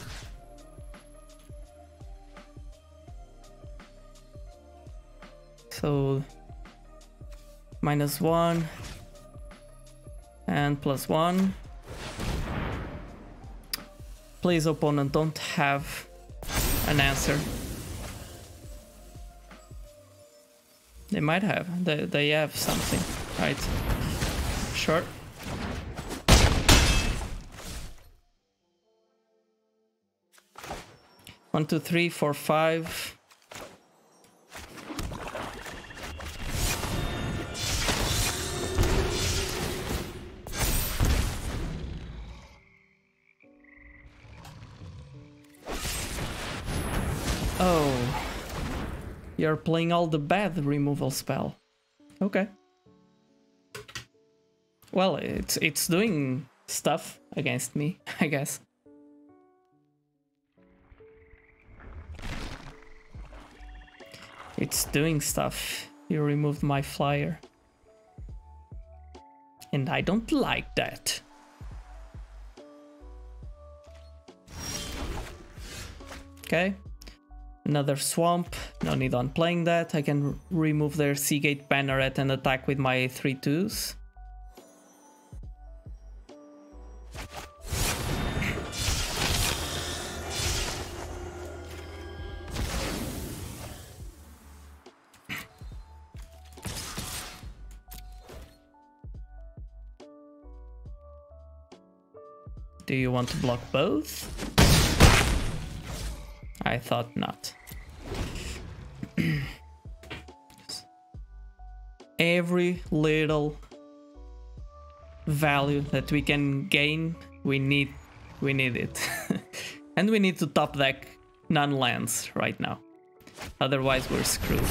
So -1 and +1. Please, opponent, don't have an answer. They might have. They have something, right? Sure. One, 2, 3, 4, 5. Oh, you're playing all the bad removal spell. Okay. Well, it's doing stuff against me, I guess. It's doing stuff. You removed my flyer. And I don't like that. Okay. Another swamp. No need on playing that. I can remove their Seagate Banneret and attack with my 3/2s. Do you want to block both? I thought not. Every little value that we can gain, we need it. And we need to top deck non-lands right now. Otherwise we're screwed.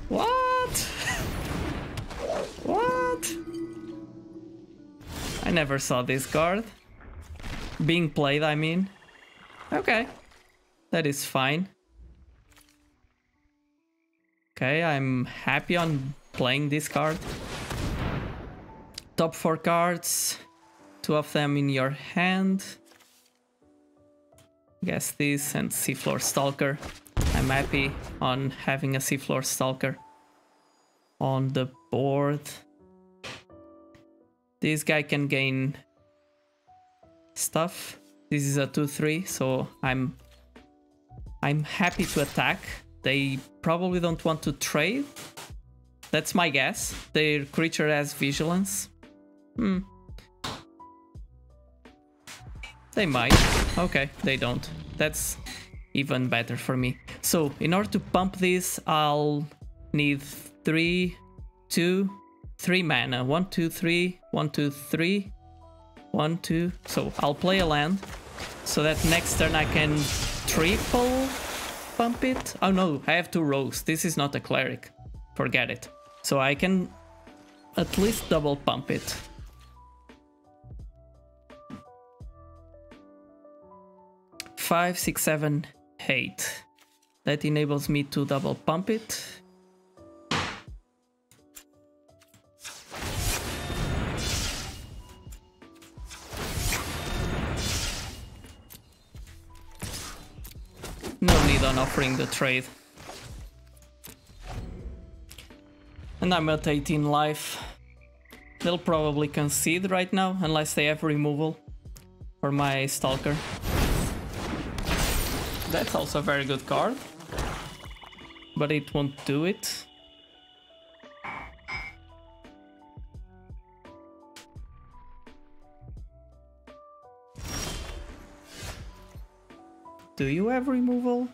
What? What? I never saw this card. Being played, I mean. Okay. That is fine. Okay, I'm happy on playing this card. Top 4 cards. 2 of them in your hand. Guess this and Seafloor Stalker. I'm happy on having a Seafloor Stalker on the board. This guy can gain stuff. This is a 2/3, so I'm happy to attack. They probably don't want to trade. That's my guess. Their creature has vigilance. They might. Okay, they don't. That's even better for me. So in order to pump this, I'll need 3 mana. 1, 2, 3, 1, 2, 3, 1, 2. So I'll play a land so that next turn I can triple pump it. Oh no, I have 2 rogues. This is not a cleric. Forget it. So I can at least double pump it. Five, 6, 7, 8. That enables me to double pump it. No need on offering the trade. And I'm at 18 life. They'll probably concede right now, unless they have removal for my Stalker. That's also a very good card, but it won't do it. Do you have removal?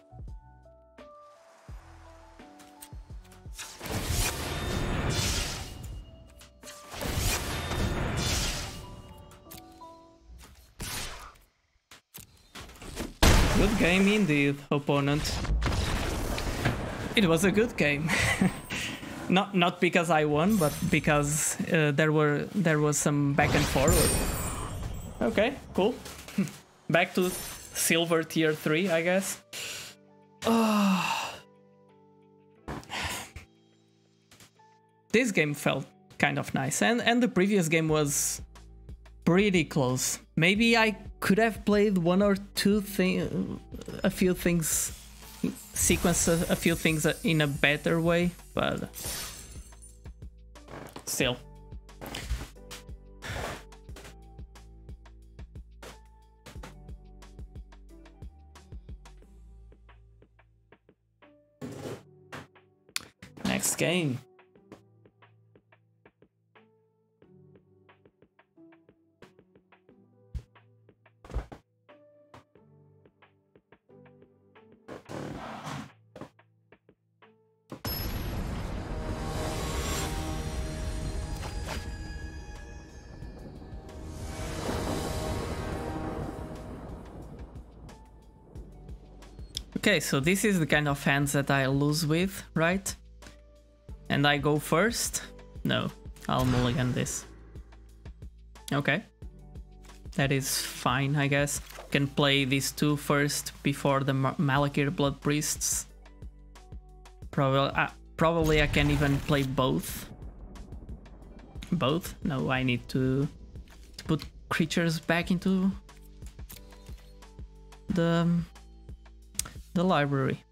Good game indeed, opponent. It was a good game. Not because I won, but because there was some back and forward. Okay, cool. Back to silver tier 3, I guess. This game felt kind of nice, and the previous game was pretty close. Maybe I could have played one or two a few things, sequence a few things in a better way, but still. Next game. Okay, so this is the kind of hands that I lose with, right? And I go first? No, I'll mulligan this. Okay. That is fine, I guess. can play these two first before the Malakir Blood Priests. Probably I can even play both. Both? No, I need to put creatures back into the library.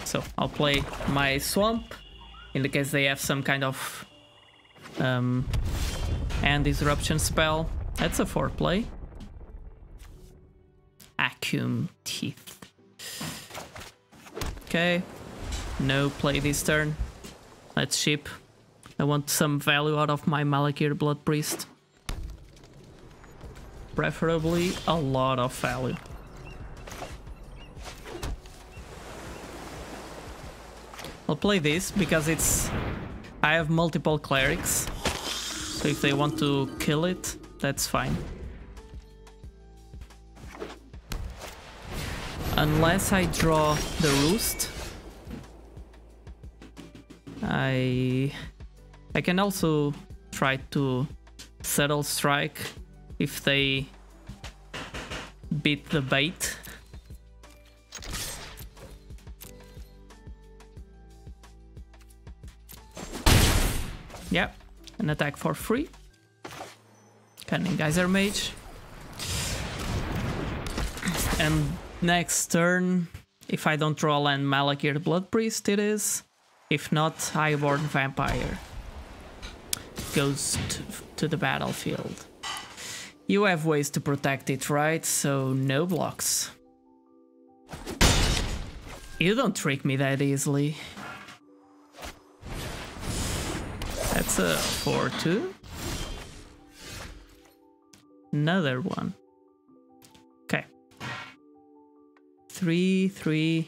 So I'll play my Swamp in the case they have some kind of and disruption spell. That's a 4-play. Acuum Teeth. Okay, no play this turn. Let's ship. I want some value out of my Malakir Blood Priest. Preferably a lot of value. I'll play this because I have multiple clerics, so if they want to kill it, that's fine. Unless I draw the Roost, I can also try to Subtle Strike if they beat the bait. Yeah, an attack for free. Cunning Geyser Mage. And next turn, if I don't draw land, Malakir Blood Priest it is. If not, Highborn Vampire goes to the battlefield. You have ways to protect it, right? So no blocks. You don't trick me that easily. That's a 4-2. Another one. Okay. 3-3.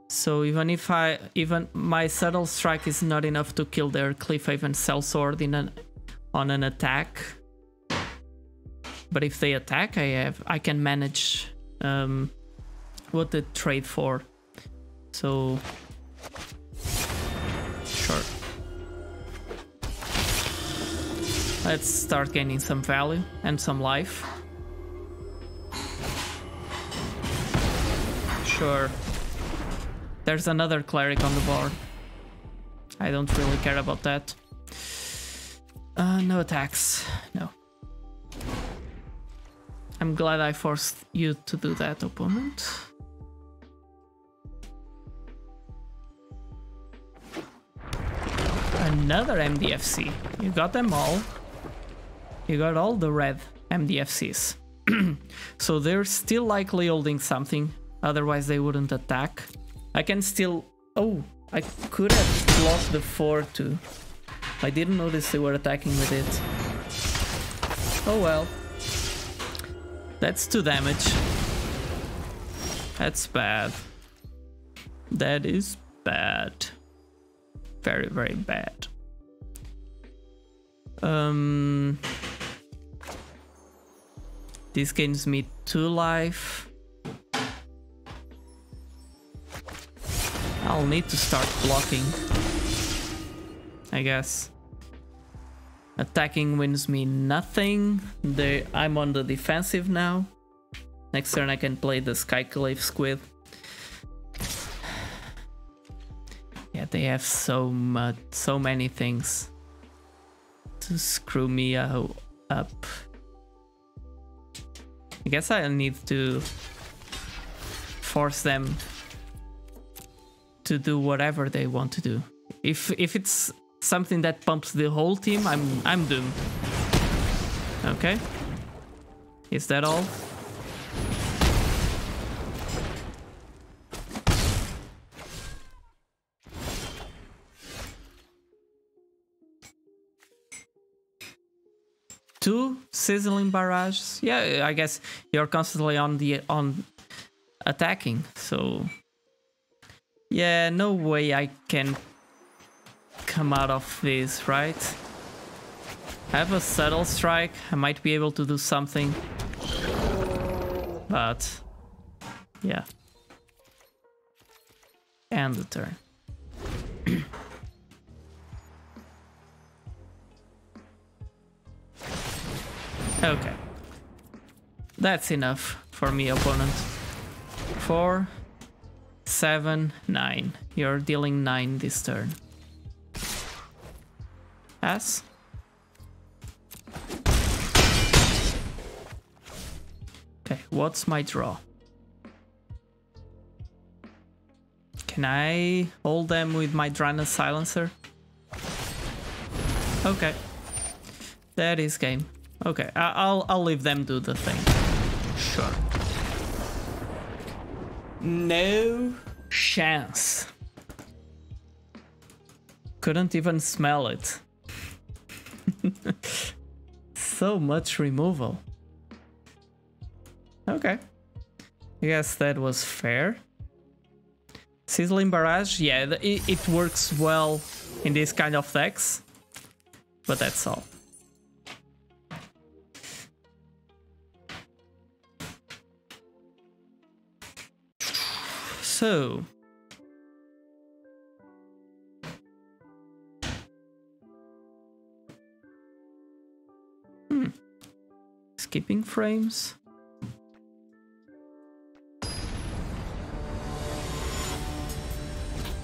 So even my Subtle Strike is not enough to kill their Cliffhaven Sellsword on an attack. But if they attack, I can manage what to trade for. So sure. Let's start gaining some value and some life. Sure. There's another cleric on the board. I don't really care about that. No attacks. No. I'm glad I forced you to do that, opponent. Another MDFC. You got them all. You got all the red MDFCs. So they're still likely holding something, otherwise they wouldn't attack. I can still... Oh, I could have blocked the 4-2. I didn't notice they were attacking with it. Oh well. That's 2 damage. That's bad. That is bad. Very, very bad. This gains me 2 life. I'll need to start blocking, I guess. Attacking wins me nothing. I'm on the defensive now. Next turn I can play the Skyclave Squid. Yeah, they have so many things to screw me up. I guess I need to force them to do whatever they want to do. If it's something that pumps the whole team, I'm doomed. Okay. Is that all? Two sizzling barrages. Yeah, I guess you're constantly on attacking, so yeah, no way I can come out of this, right? I have a Subtle Strike. I might be able to do something, but yeah. And the turn. Okay. That's enough for me, opponent. 4, 7, 9. You're dealing 9 this turn. Pass. Okay, what's my draw? Can I hold them with my Drana Silencer? Okay. That is game. Okay, I'll leave them do the thing. Sure. No chance. Couldn't even smell it. So much removal. Okay. I guess that was fair. Sizzling Barrage, yeah, it works well in this kind of decks. But that's all. So skipping frames.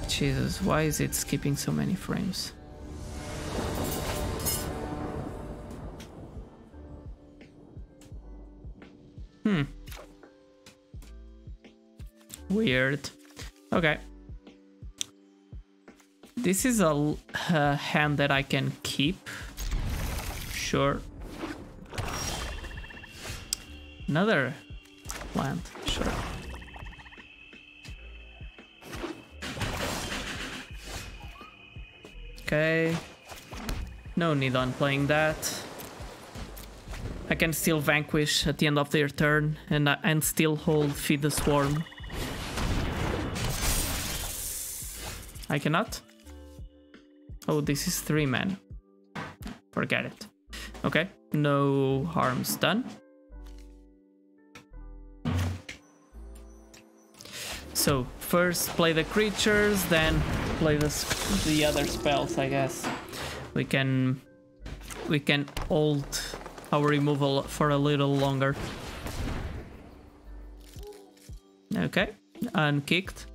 Jesus, why is it skipping so many frames? Weird. Okay. This is a hand that I can keep. Sure. Another land. Sure. Okay. No need on playing that. I can still vanquish at the end of their turn and still hold Feed the Swarm. I cannot? Oh, this is 3 mana. Forget it. Okay, no harms done. So, first play the creatures, then play the other spells, I guess. We can hold our removal for a little longer. Okay, unkicked.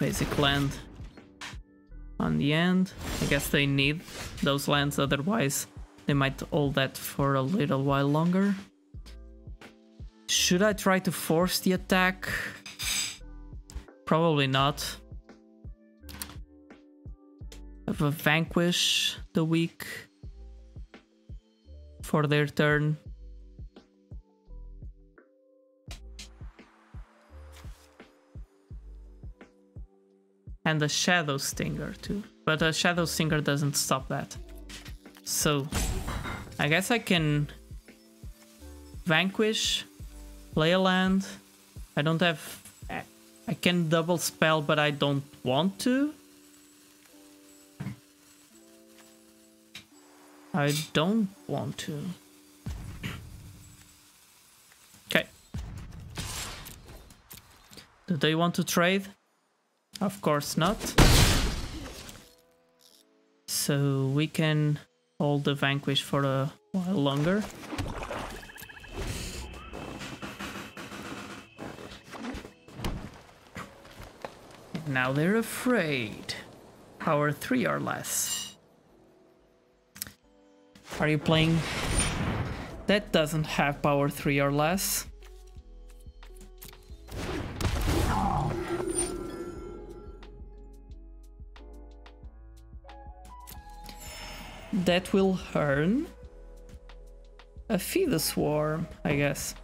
Basic land on the end. I guess they need those lands, otherwise they might hold that for a little while longer. Should I try to force the attack? Probably not. Have a vanquish the weak for their turn. And a Shadow Stinger too. But a Shadow Stinger doesn't stop that. So I guess I can vanquish, play a land. I don't have... I can double spell, but I don't want to. I don't want to. Okay. Do they want to trade? Of course not. So we can hold the vanquish for a while longer. Now they're afraid. Power 3 or less. Are you playing? That doesn't have power 3 or less. That will earn a Feed the Swarm, I guess.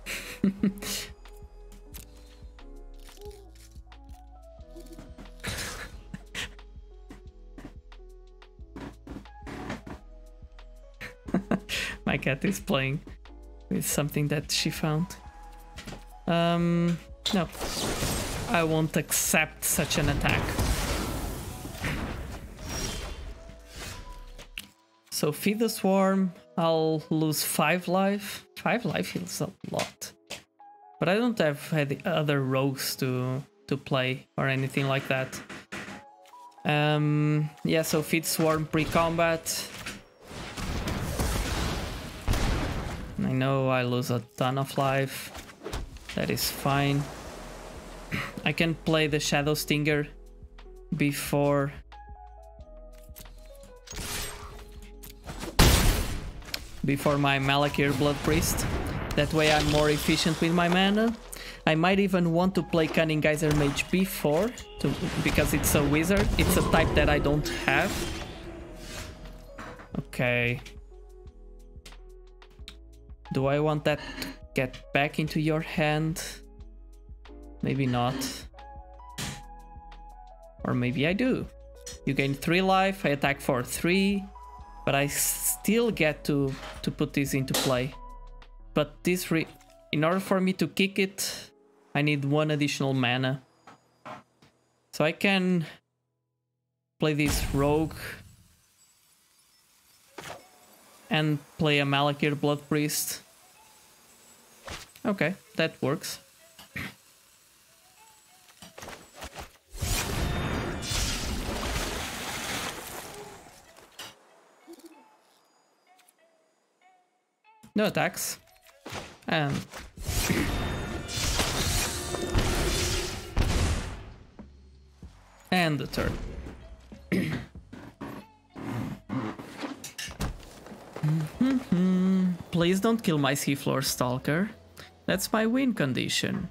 My cat is playing with something that she found. No, I won't accept such an attack. So Feed the Swarm, I'll lose 5 life. 5 life feels a lot. But I don't have any other rogues to play or anything like that. Yeah, so Feed Swarm pre-combat. I know I lose a ton of life. That is fine. I can play the Shadow Stinger before my Malakir Blood Priest. That way I'm more efficient with my mana. I might even want to play Cunning Geyser Mage before, because it's a wizard. It's a type that I don't have. Okay. Do I want that to get back into your hand? Maybe not. Or maybe I do. You gain 3 life, I attack for 3, but I still get to put this into play. But this in order for me to kick it, I need 1 additional mana. So I can play this rogue and play a Malakir Blood Priest. Okay, that works. No attacks. And the turn. Please don't kill my Seafloor Stalker. That's my win condition.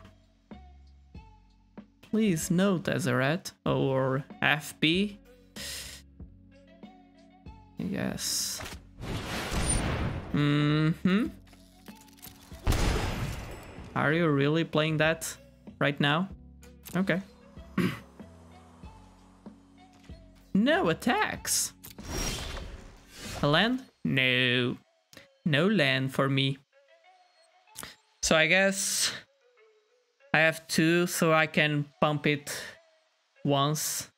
Please no, Tezzeret. Or FB. Yes. Are you really playing that right now? Okay. No attacks. A land? No. No land for me. So I guess I have 2, so I can pump it once.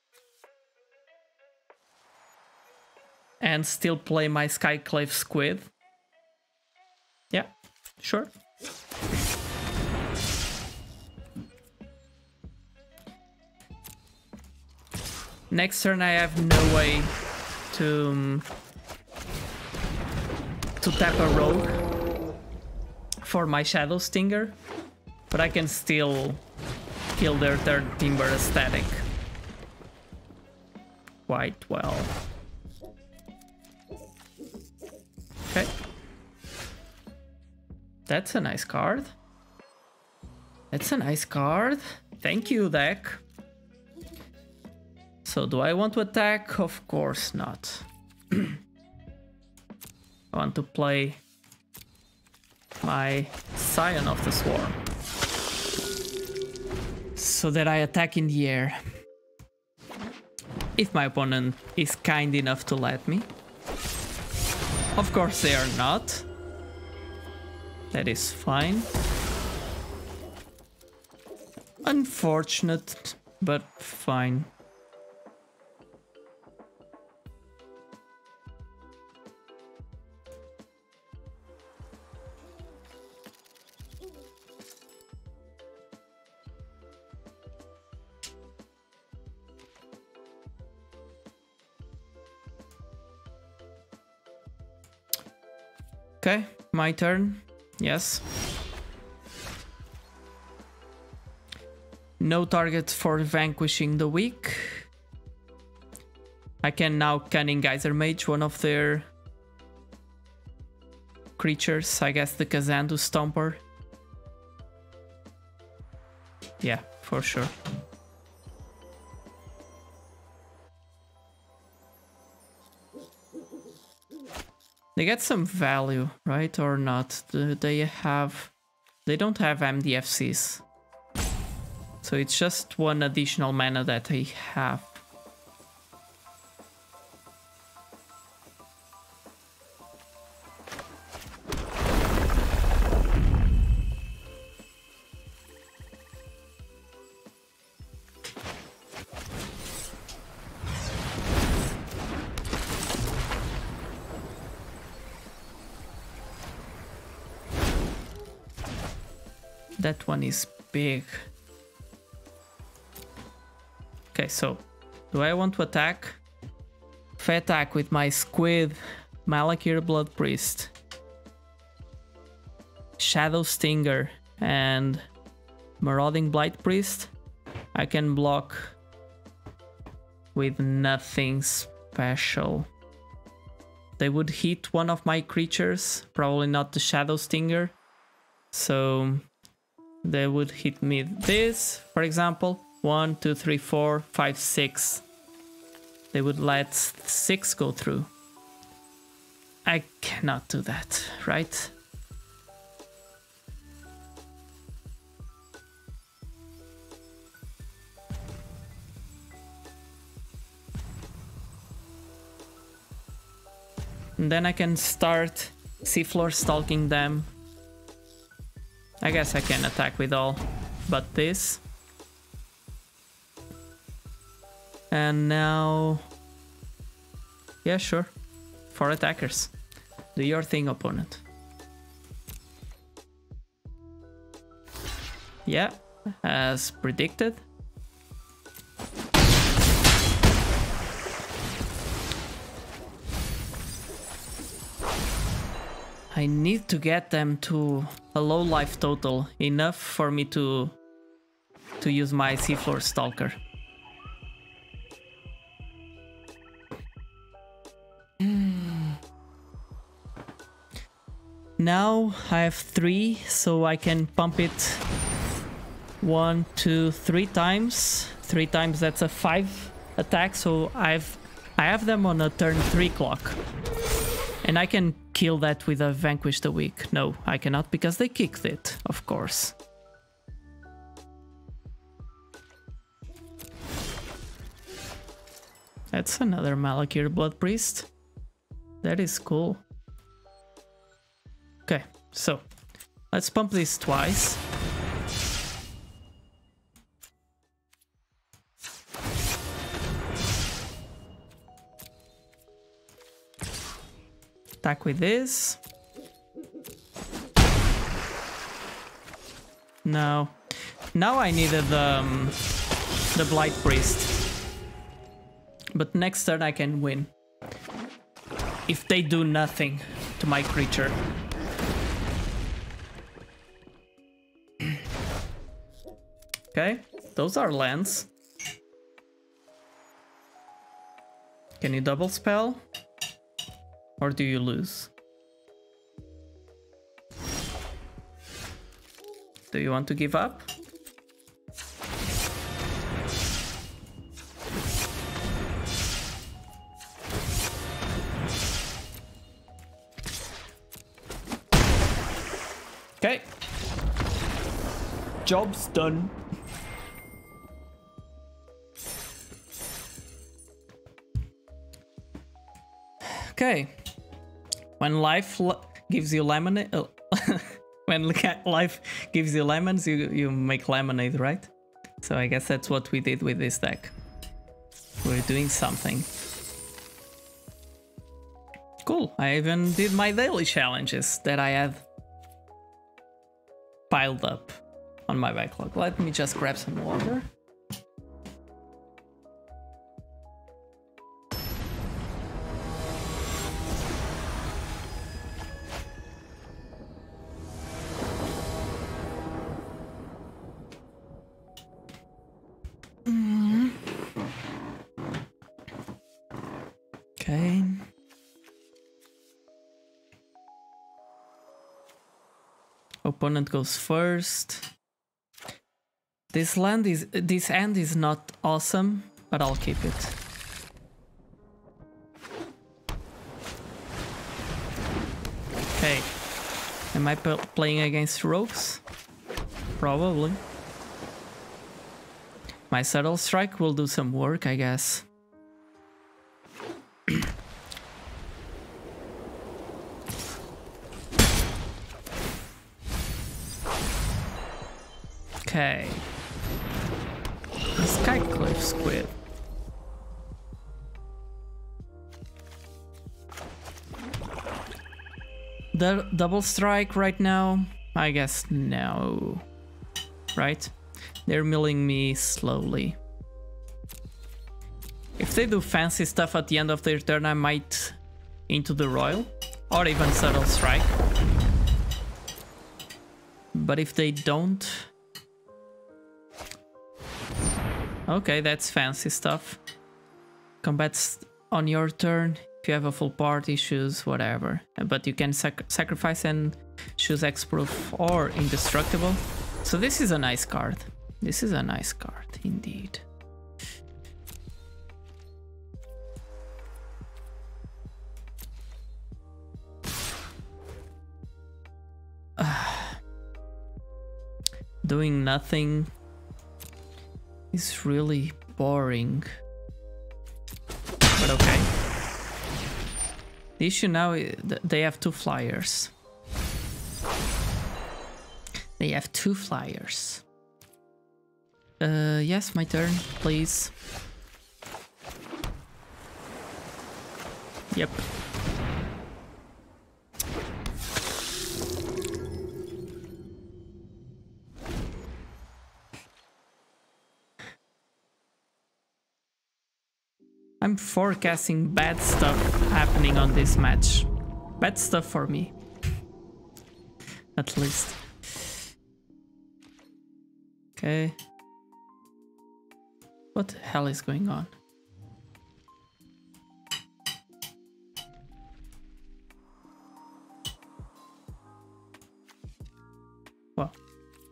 And still play my Skyclave Squid. Yeah, sure. Next turn I have no way to tap a rogue for my Shadow Stinger, but I can still kill their third Timber Aesthetic quite well. Okay. That's a nice card. That's a nice card. Thank you, deck. So do I want to attack? Of course not. I want to play my Scion of the Swarm, so that I attack in the air. If my opponent is kind enough to let me. Of course they are not. That is fine. Unfortunate, but fine. Okay, my turn. Yes. No target for vanquishing the weak. I can now Cunning Geyser Mage one of their creatures. I guess the Kazandu Stomper. Yeah, for sure. They get some value, right? Or not? They don't have MDFCs. So it's just 1 additional mana that they have. That one is big. Okay, so do I want to attack? If I attack with my Squid Malakir Blood Priest, Shadow Stinger and Marauding Blight Priest, I can block with nothing special. They would hit one of my creatures, probably not the Shadow Stinger. So they would hit me this, for example. 1, 2, 3, 4, 5, 6. They would let 6 go through. I cannot do that, right? And then I can start seafloor stalking them. I guess I can attack with all but this. And now... yeah, sure. 4 attackers. Do your thing, opponent. Yeah, as predicted. I need to get them to a low life total, enough for me to use my seafloor stalker. Now I have 3, so I can pump it 1, 2, 3 times. 3 times, that's a 5 attack, so I have them on a turn 3 clock. And I can kill that with a Vanquish the Weak. No, I cannot, because they kicked it, of course. That's another Malakir Blood Priest. That is cool. Okay, so let's pump this twice. Attack with this. No. Now I needed the Blight Priest. But next turn I can win. If they do nothing to my creature. Okay, those are lands. Can you double spell? Or do you lose? Do you want to give up? Okay. Job's done. Okay. When life gives you lemonade, when life gives you lemons, you make lemonade, right? So I guess that's what we did with this deck. We're doing something. Cool. I even did my daily challenges that I had piled up on my backlog. Let me just grab some water. Okay. Opponent goes first. This end is not awesome, but I'll keep it. Okay. Am I playing against rogues? Probably. My Subtle Strike will do some work, I guess. Okay. Skycliff Squid. The double strike right now? I guess no. Right? They're milling me slowly. If they do fancy stuff at the end of their turn, I might into the Royal or even Subtle Strike. But if they don't... Okay, that's fancy stuff. Combats on your turn. If you have a full party, choose whatever. But you can sacrifice and choose X-Proof or Indestructible. So this is a nice card. This is a nice card, indeed. Doing nothing is really boring. But okay. The issue now is they have 2 flyers. They have 2 flyers. Yes, my turn, please. Yep. I'm forecasting bad stuff happening on this match. Bad stuff for me. At least. Okay. What the hell is going on? Well,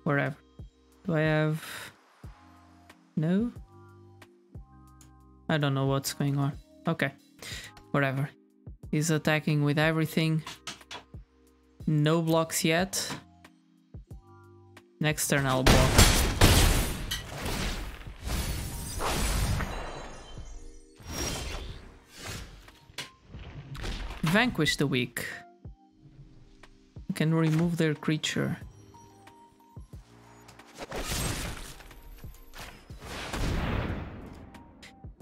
wherever. Do I have... No? I don't know what's going on. Okay, whatever. He's attacking with everything. No blocks yet. Next turn I'll block. Vanquish the weak. You can remove their creature.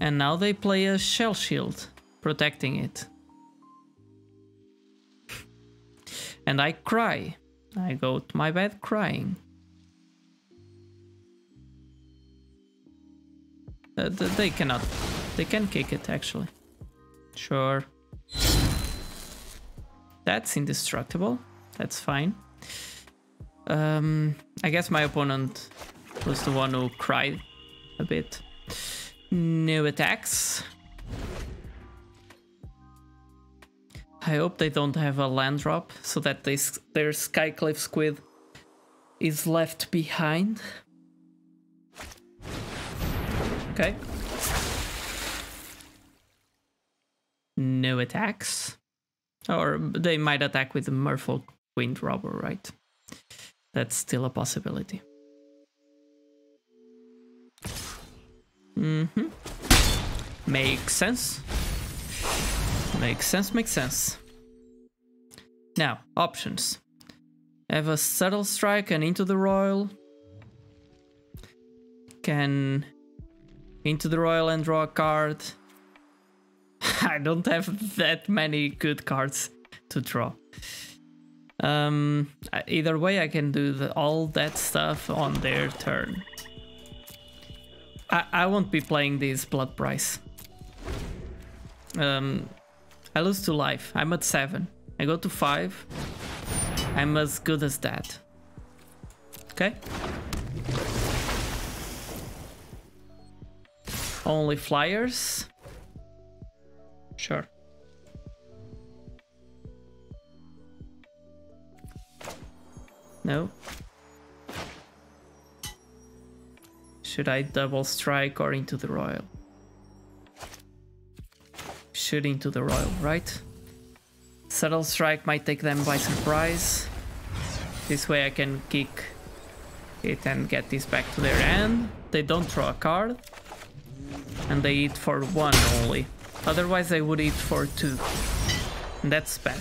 And now they play a shell shield, protecting it. And I cry. I go to my bed crying. They cannot. They can kick it, actually. Sure. That's indestructible. That's fine. I guess my opponent was the one who cried a bit. No attacks. I hope they don't have a land drop so that their Skyclave Squid is left behind. Okay. No attacks. Or they might attack with the Merfolk Wind Robber, right? That's still a possibility. Makes sense. Makes sense, makes sense. Now, options. Have a Subtle Strike and Into the Royal. Can Into the Royal and draw a card. I don't have that many good cards to draw. Either way, I can do all that stuff on their turn. I won't be playing this Blood Price. I lose 2 life. I'm at 7. I go to 5. I'm as good as that. Okay. Only flyers. Sure. No. Should I double strike or Into the Royal? Should Into the Royal, right? Subtle Strike might take them by surprise. This way I can kick it and get this back to their hand. They don't draw a card. And they eat for 1 only. Otherwise they would eat for 2. And that's bad.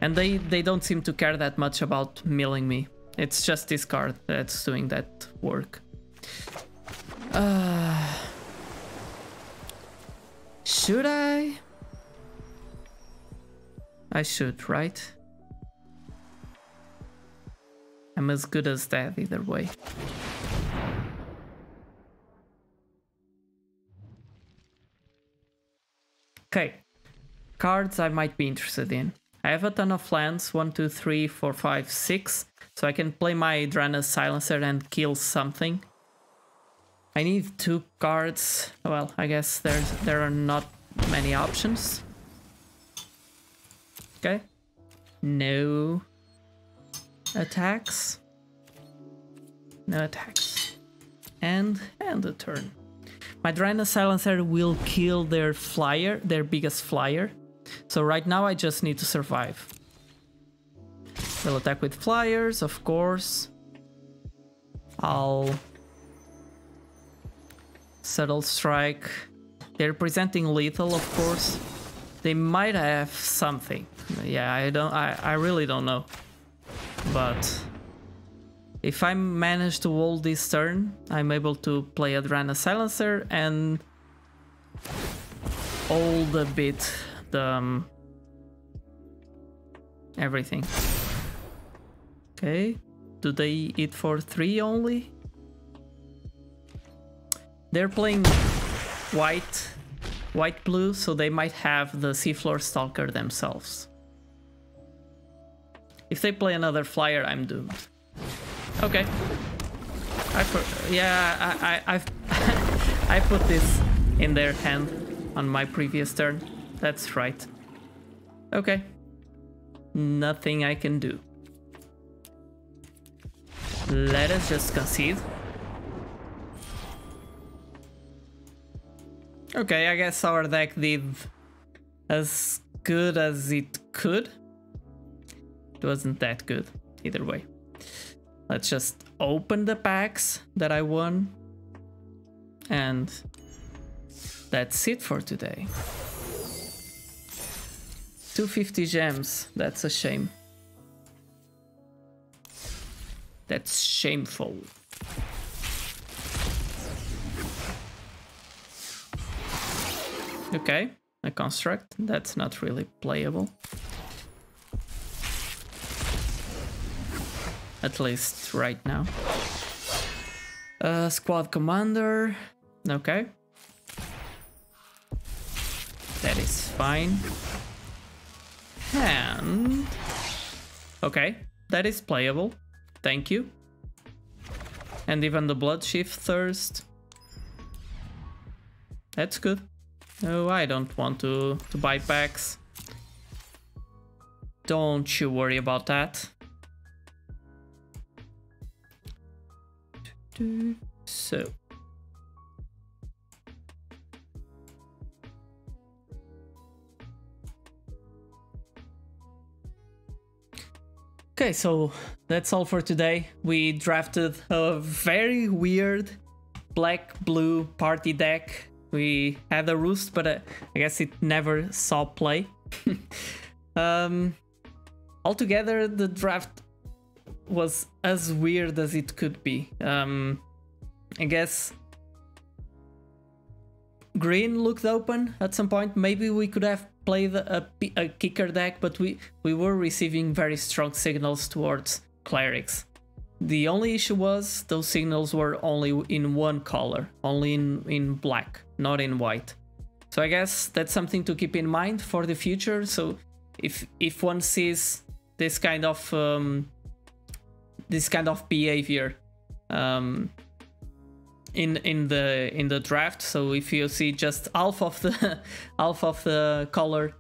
And they don't seem to care that much about milling me. It's just this card that's doing that work. Should I? I should, right? I'm as good as that either way. Okay. Cards I might be interested in. I have a ton of lands, 1, 2, 3, 4, 5, 6, so I can play my Draenei Silencer and kill something. I need 2 cards. Well, I guess there are not many options. Okay. No attacks. No attacks. And a turn. My Draenei Silencer will kill their flyer, their biggest flyer. So right now I just need to survive. We'll attack with flyers, of course. I'll Subtle Strike. They're presenting lethal, of course. They might have something. Yeah, I really don't know. But if I manage to hold this turn, I'm able to play a Draenei Silencer and hold a bit the everything. Okay, do they eat for 3 only? They're playing white-blue, so they might have the Seafloor Stalker themselves. If they play another flyer, I'm doomed. Okay. I put this in their hand on my previous turn. That's right. Okay. Nothing I can do. Let us just concede. Okay, I guess our deck did as good as it could. It wasn't that good, either way. Let's just open the packs that I won. And that's it for today. 250 gems, that's a shame. That's shameful. Okay, a construct, that's not really playable. At least right now. Squad commander, okay. That is fine. And okay, that is playable. Thank you. And even the Bloodshift Thirst. That's good. No, I don't want to buy packs. Don't you worry about that. So. Okay, so that's all for today. We drafted a very weird black-blue party deck. We had a roost, but I guess it never saw play. Altogether, the draft was as weird as it could be. I guess green looked open at some point. Maybe we could have played a kicker deck, but we were receiving very strong signals towards clerics. The only issue was those signals were only in one color, only in black, not in white. So I guess that's something to keep in mind for the future. So if one sees this kind of behavior in the draft, so if you see just half of the color